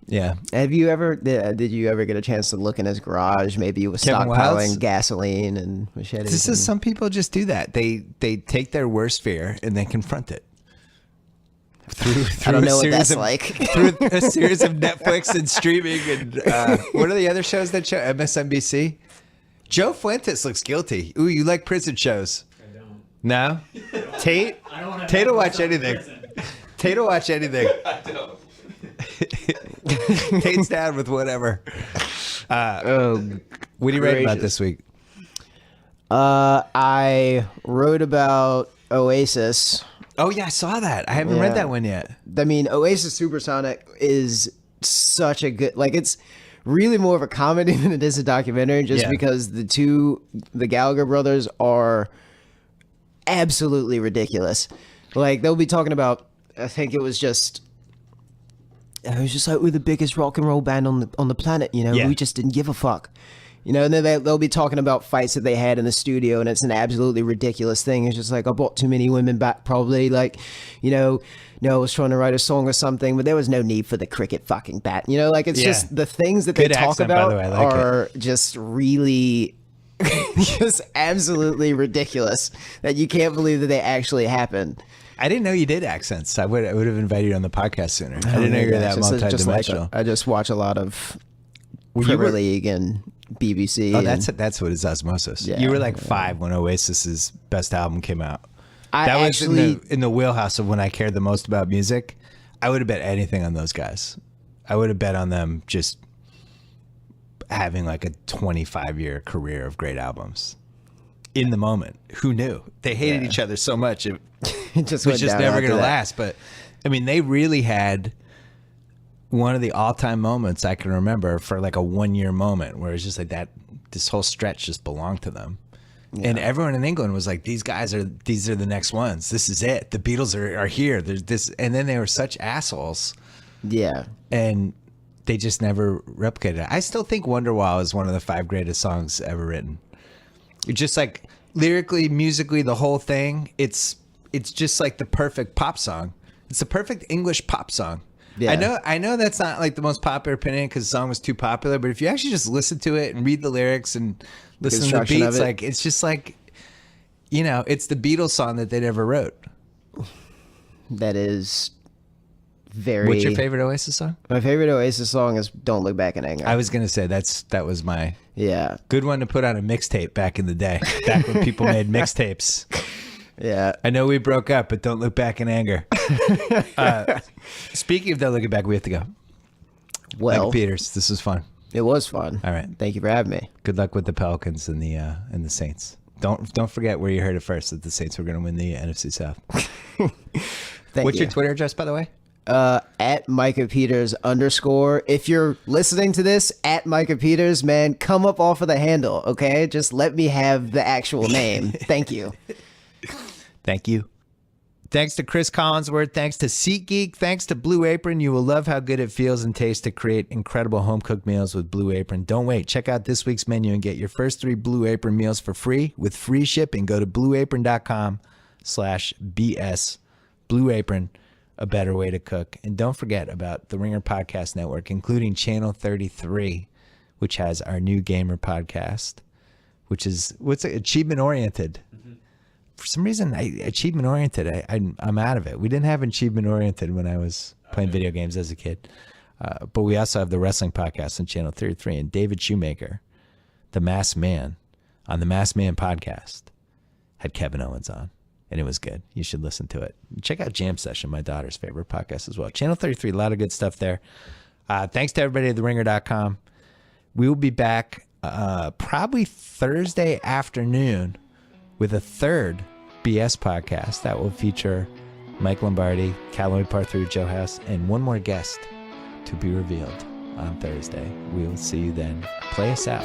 [SPEAKER 1] Yeah.
[SPEAKER 3] Have you ever? Did you ever get a chance to look in his garage? Maybe he was stockpiling gasoline and machetes.
[SPEAKER 1] Some people just do that. They take their worst fear and they confront it. Through
[SPEAKER 3] I don't know what that's like.
[SPEAKER 1] Through a series of Netflix and streaming and what are the other shows that show? MSNBC. Joe Fuentes looks guilty. Ooh, you like prison shows?
[SPEAKER 4] I don't.
[SPEAKER 1] No. Tate.
[SPEAKER 4] I don't have
[SPEAKER 1] Tate will watch anything. Tate will watch anything.
[SPEAKER 2] I don't.
[SPEAKER 1] Tate's down with whatever. What are you writing about this week?
[SPEAKER 3] I wrote about Oasis.
[SPEAKER 1] Oh yeah, I saw that. I haven't read that one yet.
[SPEAKER 3] I mean, Oasis Supersonic is such a good, like, it's really more of a comedy than it is a documentary, just because the Gallagher brothers are absolutely ridiculous. Like, they'll be talking about, I think it was just like, we're the biggest rock and roll band on the planet, you know. We just didn't give a fuck, you know. And then they'll be talking about fights that they had in the studio, and it's an absolutely ridiculous thing. It's just like, I brought too many women back, probably, like, you know, I was trying to write a song or something, but there was no need for the cricket fucking bat, you know. Like, it's just the things that they talk about are just really just absolutely ridiculous, that you can't believe that they actually happened.
[SPEAKER 1] I didn't know you did accents. I would have invited you on the podcast sooner. I didn't know you were that multidimensional.
[SPEAKER 3] I just watch a lot of Premier League and BBC.
[SPEAKER 1] Oh, that's what is osmosis. You were like 5 when Oasis's best album came out. That was in the wheelhouse of when I cared the most about music. I would have bet anything on those guys. I would have bet on them just having like a 25-year career of great albums. In the moment, who knew? They hated each other so much. It was just never going to last. But I mean, they really had one of the all-time moments I can remember for like a 1-year moment where it's just like that. This whole stretch just belonged to them, and everyone in England was like, "These are the next ones. This is it. The Beatles are here." There's this, and then they were such assholes. Yeah, and they just never replicated it. I still think Wonderwall is one of the 5 greatest songs ever written. It's just like lyrically, musically, the whole thing. It's just like the perfect pop song. It's the perfect English pop song. Yeah. I know that's not like the most popular opinion because the song was too popular. But if you actually just listen to it and read the lyrics and listen to the beats, like it's just like, you know, it's the Beatles song that they never wrote.
[SPEAKER 3] That is very.
[SPEAKER 1] What's your favorite Oasis song?
[SPEAKER 3] My favorite Oasis song is "Don't Look Back in Anger."
[SPEAKER 1] I was gonna say that was my good one to put on a mixtape back in the day, back when people made mixtapes. Yeah, I know we broke up, but don't look back in anger. Speaking of don't looking back, we have to go. Well, Michael Peters, this was fun.
[SPEAKER 3] It was fun.
[SPEAKER 1] All right,
[SPEAKER 3] thank you for having me.
[SPEAKER 1] Good luck with the Pelicans and the Saints. Don't forget where you heard it first, that the Saints were going to win the NFC South. What's your Twitter address, by the way?
[SPEAKER 3] At Micah Peters _. If you're listening to this, at Micah Peters, man, come up off of the handle, okay? Just let me have the actual name. Thank you.
[SPEAKER 1] Thank you. Thanks to Chris Collinsworth. Thanks to SeatGeek. Thanks to Blue Apron. You will love how good it feels and tastes to create incredible home-cooked meals with Blue Apron. Don't wait. Check out this week's menu and get your first 3 Blue Apron meals for free with free shipping. Go to blueapron.com/BS. Blue Apron, a better way to cook. And don't forget about the Ringer Podcast Network, including Channel 33, which has our new gamer podcast, which is achievement-oriented. For some reason, achievement-oriented, I'm out of it. We didn't have achievement-oriented when I was playing video games as a kid. But we also have the wrestling podcast on Channel 33. And David Shoemaker, the Masked Man, on the Masked Man podcast, had Kevin Owens on. And it was good. You should listen to it. Check out Jam Session, my daughter's favorite podcast as well. Channel 33, a lot of good stuff there. Thanks to everybody at theringer.com. We will be back probably Thursday afternoon with a 3rd BS podcast that will feature Mike Lombardi, Callaway Parthru, Joe House, and one more guest to be revealed on Thursday. We will see you then. Play us out.